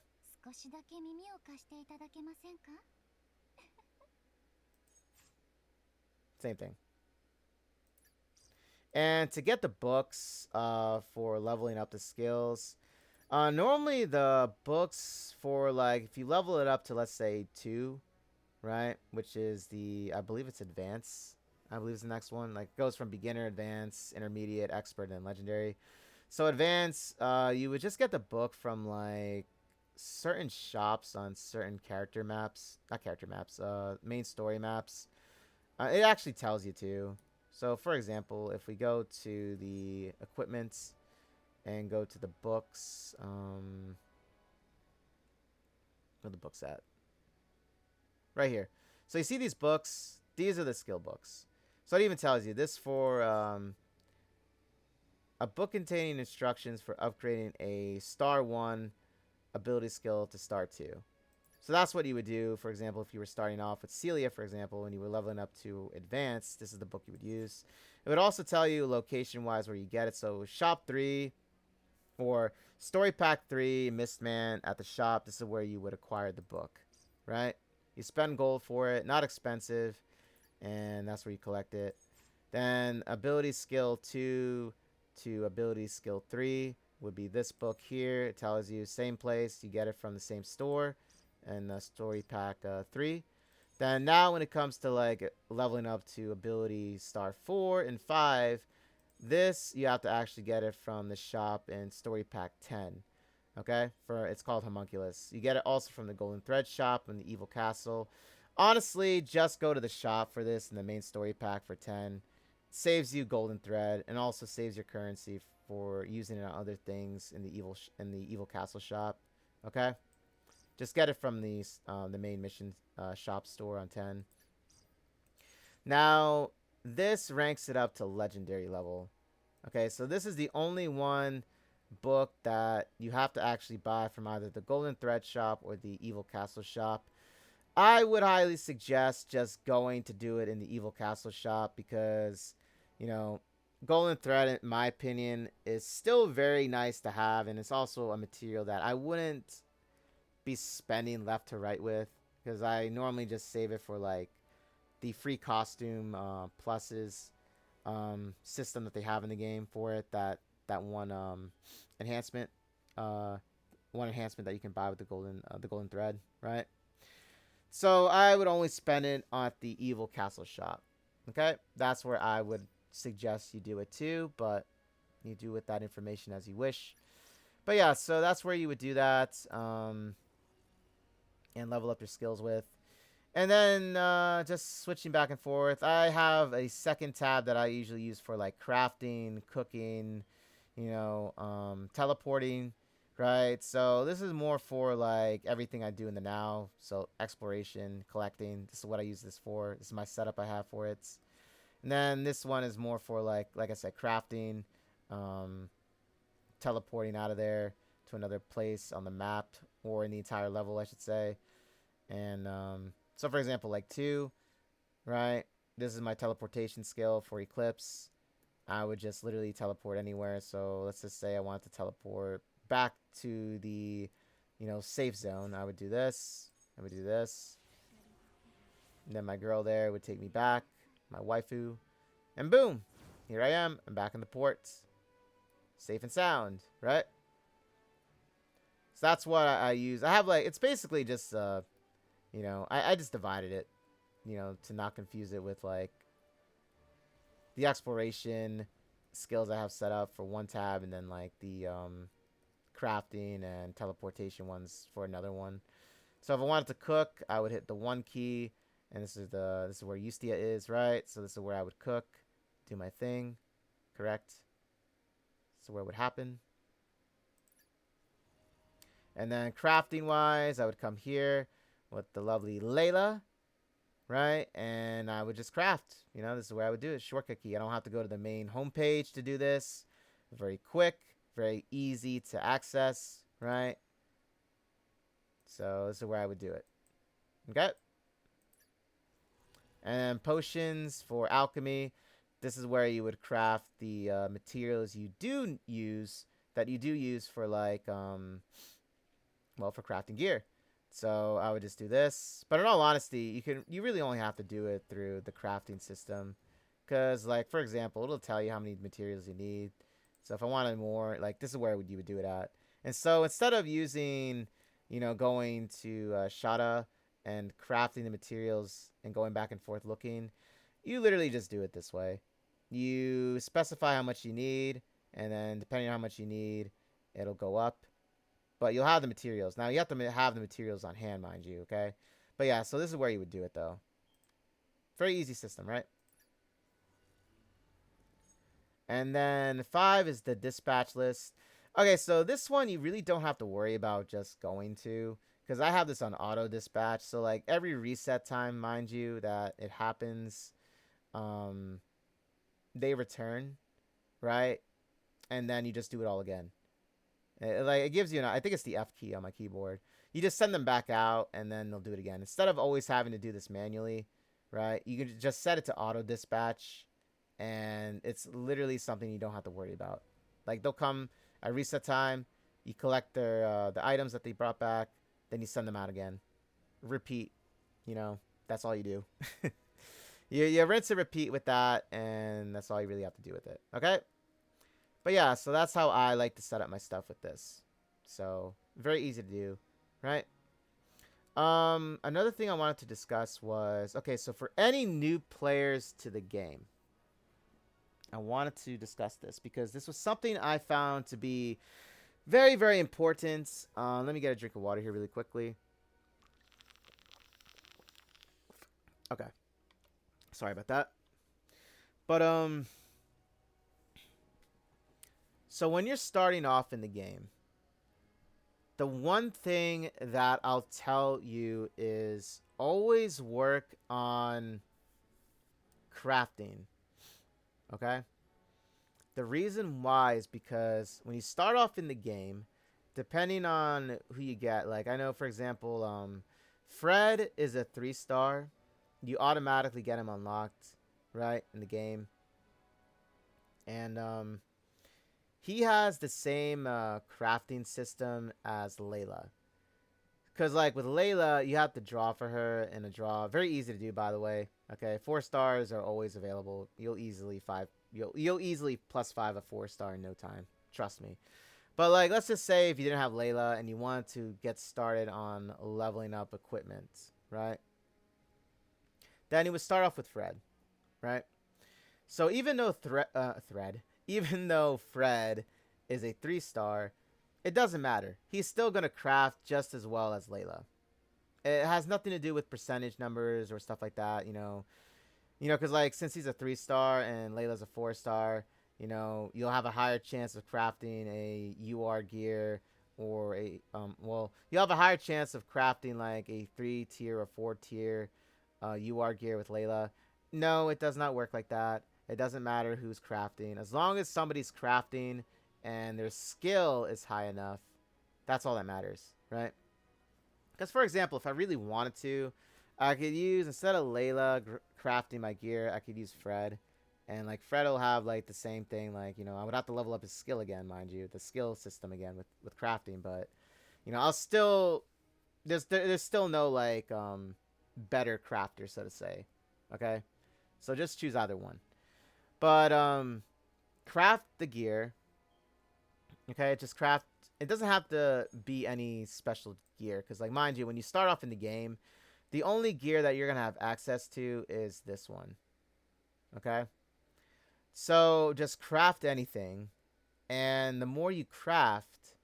Same thing. And to get the books for leveling up the skills, normally the books for, like, if you level it up to, let's say, 2, right? Which is the, I believe it's advanced. I believe it's the next one. Like, it goes from beginner, advanced, intermediate, expert, and legendary. So advanced, you would just get the book from like certain shops on certain character maps, not character maps, main story maps. It actually tells you to. So for example, if we go to the equipment and go to the books, where the books at? Right here. So you see these books. These are the skill books. So it even tells you this for a book containing instructions for upgrading a star 1 ability skill to star 2. So that's what you would do. For example, if you were starting off with Celia, for example, when you were leveling up to advanced, this is the book you would use. It would also tell you location-wise where you get it. So shop 3 or story pack 3, Mistman at the shop. This is where you would acquire the book, right? You spend gold for it, not expensive, and that's where you collect it. Then ability skill 2 to ability skill 3 would be this book here. It tells you same place. You get it from the same store and story pack 3. Then now when it comes to like leveling up to ability star 4 and 5, this you have to actually get it from the shop in story pack 10. Okay, for it's called Homunculus. You get it also from the Golden Thread shop in the Evil Castle. Honestly, just go to the shop for this in the main story pack for 10. It saves you Golden Thread and also saves your currency for using it on other things in the Evil Castle shop. Okay, just get it from the main mission shop store on 10. Now this ranks it up to legendary level. Okay, so this is the only one book that you have to actually buy from either the Golden Thread shop or the Evil Castle shop. I would highly suggest just going to do it in the Evil Castle shop because, you know, Golden Thread, in my opinion, is still very nice to have, and it's also a material that I wouldn't be spending left to right with because I normally just save it for like the free costume pluses system that they have in the game for it. That one enhancement, one enhancement that you can buy with the golden thread, right? So I would only spend it at the Evil Castle shop. Okay, that's where I would suggest you do it too, but you do with that information as you wish. But yeah, so that's where you would do that and level up your skills with. And then just switching back and forth, I have a second tab that I usually use for like crafting, cooking, teleporting, right? So this is more for like everything I do in the now. So exploration, collecting. This is what I use this for. This is my setup I have for it. And then this one is more for like I said, crafting, teleporting out of there to another place on the map or in the entire level, I should say. And so for example, like 2, right? This is my teleportation skill for Eclipse. I would just literally teleport anywhere. So let's just say I want to teleport back to the, safe zone. I would do this. I would do this. And then my girl there would take me back, my waifu. And boom! Here I am. I'm back in the port. Safe and sound, right? So that's what I use. I have like, it's basically just, I just divided it, to not confuse it with like the exploration skills I have set up for one tab and then like the crafting and teleportation ones for another one. So if I wanted to cook, I would hit the 1 key, and this is where Ustia is, right? So this is where I would cook, do my thing, correct? So where it would happen. And then crafting wise, I would come here with the lovely Layla, right? And I would just craft. This is where I would do it. Shortcut key. I don't have to go to the main homepage to do this. Very quick, very easy to access, right? So this is where I would do it. Okay. And potions for alchemy. This is where you would craft the materials you do use for like for crafting gear. So I would just do this. But in all honesty, you really only have to do it through the crafting system. Because, like, for example, it'll tell you how many materials you need. So if I wanted more, like, this is where you would do it at. And so instead of using, going to Shada and crafting the materials and going back and forth looking, you literally just do it this way. You specify how much you need, and then depending on how much you need, it'll go up. But you'll have the materials. Now, you have to have the materials on hand, mind you, okay? But yeah, so this is where you would do it, though. Very easy system, right? And then 5 is the dispatch list. Okay, so this one you really don't have to worry about just going to, because I have this on auto dispatch. So like every reset time, mind you, that it happens, um, they return, right? And then you just do it all again. Like it gives you I think it's the F key on my keyboard. You just send them back out, and then they'll do it again instead of always having to do this manually, right? You can just set it to auto dispatch, and it's literally something you don't have to worry about. Like they'll come at reset time, you collect their the items that they brought back, then you send them out again. Repeat, that's all you do. You rinse and repeat with that, and that's all you really have to do with it. Okay. But yeah, so that's how I like to set up my stuff with this. So very easy to do, right? Another thing I wanted to discuss was, okay, so for any new players to the game, I wanted to discuss this because this was something I found to be very, very important. Let me get a drink of water here really quickly. Okay. Sorry about that. But, so when you're starting off in the game, the one thing that I'll tell you is always work on crafting. Okay? The reason why is because when you start off in the game, depending on who you get, like I know for example, Fred is a 3-star. You automatically get him unlocked, right, in the game. And he has the same crafting system as Layla. Because, like, with Layla, you have to draw for her in a draw. Very easy to do, by the way. Okay, 4 stars are always available. You'll easily +5 a 4-star in no time. Trust me. But, like, let's just say if you didn't have Layla and you wanted to get started on leveling up equipment, right? Then you would start off with Fred, right? So even though even though Fred is a 3-star, it doesn't matter. He's still going to craft just as well as Layla. It has nothing to do with percentage numbers or stuff like that, because like since he's a 3-star and Layla's a 4-star, you'll have a higher chance of crafting a UR gear or you'll have a higher chance of crafting like a 3-tier or 4-tier UR gear with Layla. No, it does not work like that. It doesn't matter who's crafting. As long as somebody's crafting and their skill is high enough, that's all that matters, right? Because, for example, if I really wanted to, I could use, instead of Layla crafting my gear, I could use Fred. And, like, Fred will have, like, the same thing. Like, I would have to level up his skill again, mind you. The skill system again with crafting. But, I'll still... There's still no, like, better crafter, so to say. Okay? So just choose either one. But craft the gear. Okay, just craft. It doesn't have to be any special gear because, like, mind you, when you start off in the game, the only gear that you're gonna have access to is this one. Okay, so just craft anything, and the more you craft,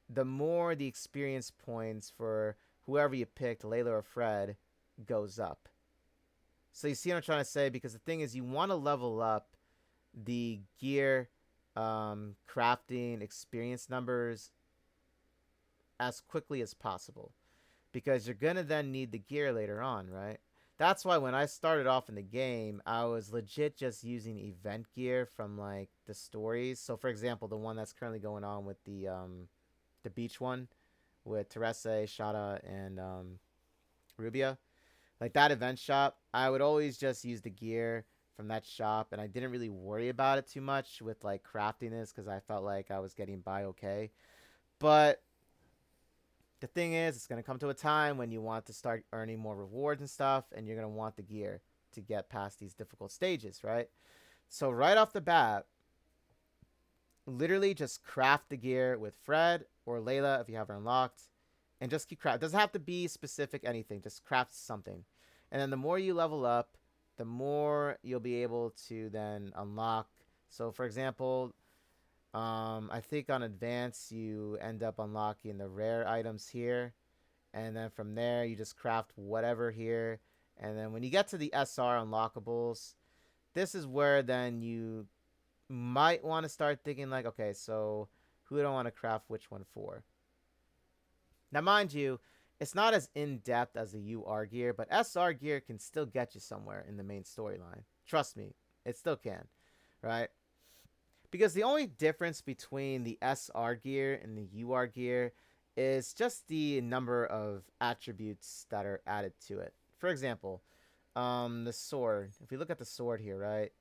the more the experience points for whoever you picked, Layla or Fred, goes up. So you see what I'm trying to say? Because the thing is, you want to level up the gear crafting experience numbers as quickly as possible. Because you're going to then need the gear later on, right? That's why when I started off in the game, I was legit just using event gear from, like, the stories. So, for example, the one that's currently going on with the beach one with Teresa, Shada, and Rubia. Like that event shop, I would always just use the gear from that shop, and I didn't really worry about it too much with like crafting this because I felt like I was getting by okay. But the thing is, it's gonna come to a time when you want to start earning more rewards and stuff, and you're gonna want the gear to get past these difficult stages, right? So right off the bat, literally just craft the gear with Fred or Layla if you have her unlocked, and just keep craft. Doesn't have to be specific anything. Just craft something, and then the more you level up, the more you'll be able to then unlock. So, for example, I think on advanced you end up unlocking the rare items here, and then from there you just craft whatever here, and then when you get to the SR unlockables, this is where then you might want to start thinking like, okay, so who do I want to craft which one for? Now, mind you, it's not as in depth as the UR gear, but SR gear can still get you somewhere in the main storyline. Trust me, it still can, right? Because the only difference between the SR gear and the UR gear is just the number of attributes that are added to it. For example, the sword. If we look at the sword here, right?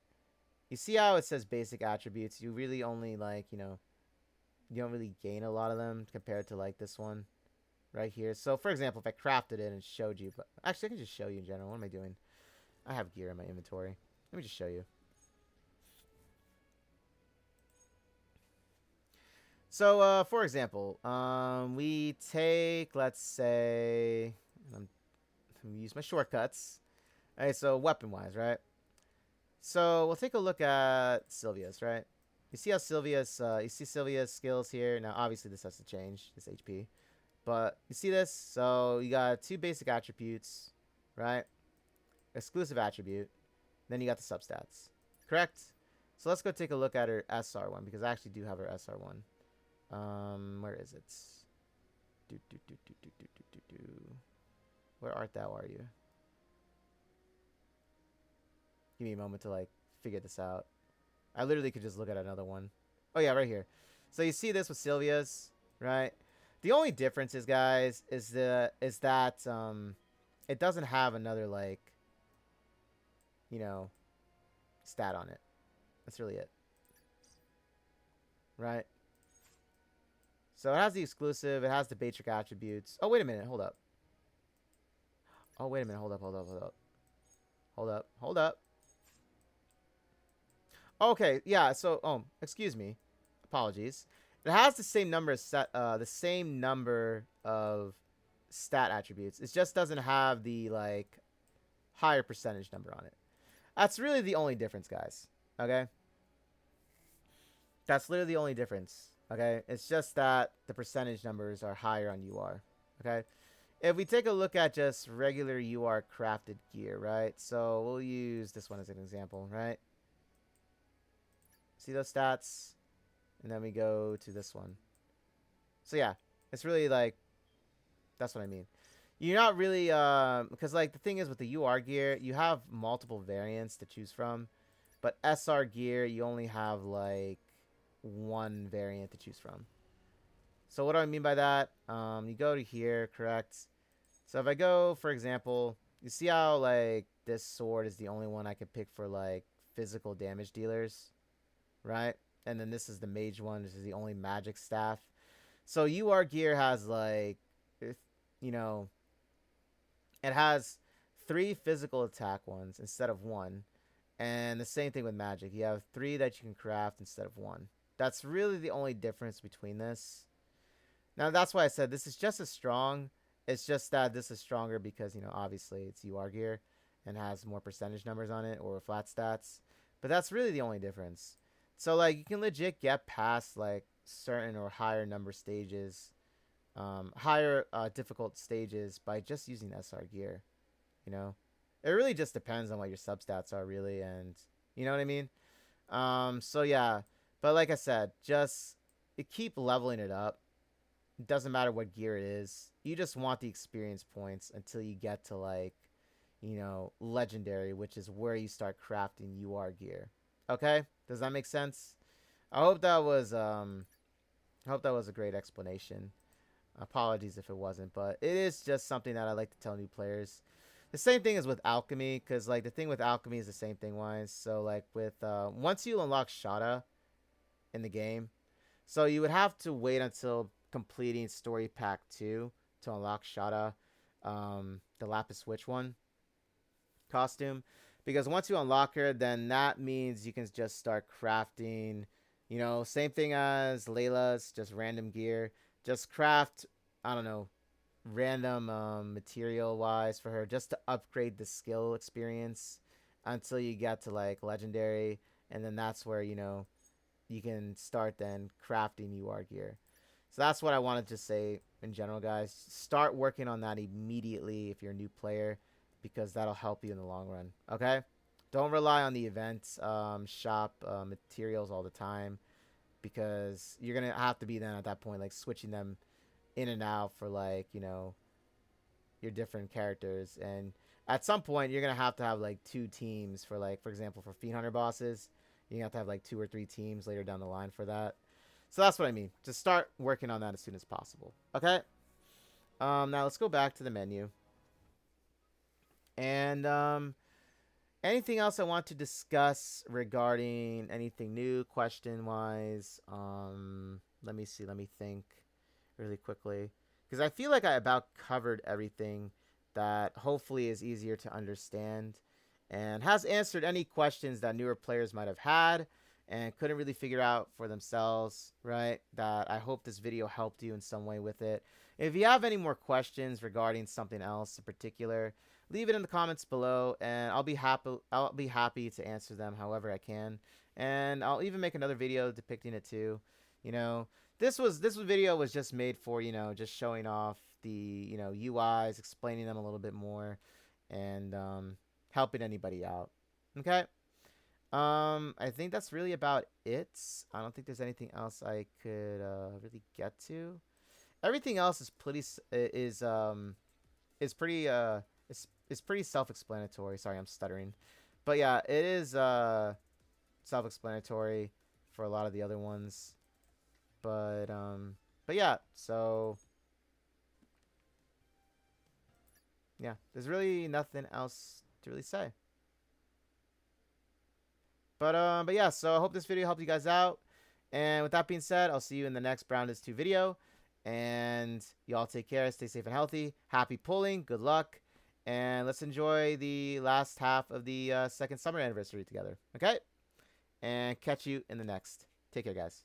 You see how it says basic attributes? You really only like, you don't really gain a lot of them compared to like this one right here. So for example, if I crafted it and showed you, but actually I can just show you in general. What am I doing? I have gear in my inventory. Let me just show you. So for example, we take, let's say, I'm gonna use my shortcuts. All right, so weapon wise, right? So we'll take a look at Sylvia's, right? You see how you see Sylvia's skills here. Now obviously this has to change, this HP. But you see this? So you got two basic attributes, right? Exclusive attribute. Then you got the substats. Correct? So let's go take a look at her SR one, because I actually do have her SR one. Where is it? Where art thou, are you? Give me a moment to like figure this out. I literally could just look at another one. Oh yeah, right here. So you see this with Sylvia's, right? The only difference is, guys, is that it doesn't have another like, stat on it. That's really it. Right? So it has the exclusive, it has the basic attributes. Oh, wait a minute, hold up. Oh, wait a minute, hold up. Hold up. Okay, yeah, so excuse me. Apologies. It has the same number of stat attributes. It just doesn't have the like higher percentage number on it. That's really the only difference, guys. Okay? That's literally the only difference. Okay? It's just that the percentage numbers are higher on UR. Okay? If we take a look at just regular UR crafted gear, right? So we'll use this one as an example, right? See those stats? And then we go to this one. So yeah, it's really like, that's what I mean. You're not really, because like the thing is with the UR gear, you have multiple variants to choose from. But SR gear, you only have like one variant to choose from. So what do I mean by that? You go to here, correct? So if I go, for example, you see how like this sword is the only one I could pick for like physical damage dealers, right? And then this is the mage one. This is the only magic staff. So UR gear has like, you know, it has 3 physical attack ones instead of 1. And the same thing with magic. You have 3 that you can craft instead of 1. That's really the only difference between this. Now, that's why I said this is just as strong. It's just that this is stronger because, obviously it's UR gear and has more percentage numbers on it or flat stats. But that's really the only difference. So, like, you can legit get past, like, certain or higher number stages, higher difficult stages by just using SR gear, It really just depends on what your substats are, really, and you know what I mean? So, yeah. But like I said, just keep leveling it up. It doesn't matter what gear it is. You just want the experience points until you get to, like, legendary, which is where you start crafting UR gear. Okay? Does that make sense? I hope that was a great explanation. Apologies if it wasn't, but it is just something that I like to tell new players. The same thing is with alchemy, because like the thing with alchemy is the same thing wise. So like with once you unlock Shada in the game, so you would have to wait until completing story pack 2 to unlock Shada, the Lapis Witch one costume. Because once you unlock her, then that means you can just start crafting, same thing as Layla's, just random gear. Just craft, I don't know, random material wise for her just to upgrade the skill experience until you get to like legendary, and then that's where you can start then crafting UR gear. So that's what I wanted to say in general, guys. Start working on that immediately if you're a new player, because that'll help you in the long run. Okay, don't rely on the event shop materials all the time, because you're gonna have to be then at that point like switching them in and out for like your different characters. And at some point you're gonna have to have like two teams for, like, for example, for Fiend Hunter bosses. You have to have like 2 or 3 teams later down the line for that. So that's what I mean. Just start working on that as soon as possible. Okay. Now let's go back to the menu. And anything else I want to discuss regarding anything new, question wise? Let me see. Let me think really quickly, because I feel like I about covered everything that hopefully is easier to understand and has answered any questions that newer players might have had and couldn't really figure out for themselves, right? That I hope this video helped you in some way with it. If you have any more questions regarding something else in particular, leave it in the comments below, and I'll be happy to answer them however I can. And I'll even make another video depicting it too. You know, this video was just made for, just showing off the, UIs, explaining them a little bit more, and helping anybody out. Okay? I think that's really about it. I don't think there's anything else I could really get to. Everything else is pretty is pretty self-explanatory. Sorry, I'm stuttering. But yeah, it is self-explanatory for a lot of the other ones. But yeah, so yeah, there's really nothing else to really say. But yeah, so I hope this video helped you guys out. And with that being said, I'll see you in the next Brown is 2 video. And y'all take care, stay safe and healthy. Happy pulling, good luck. And let's enjoy the last half of the second summer anniversary together. Okay? And catch you in the next. Take care, guys.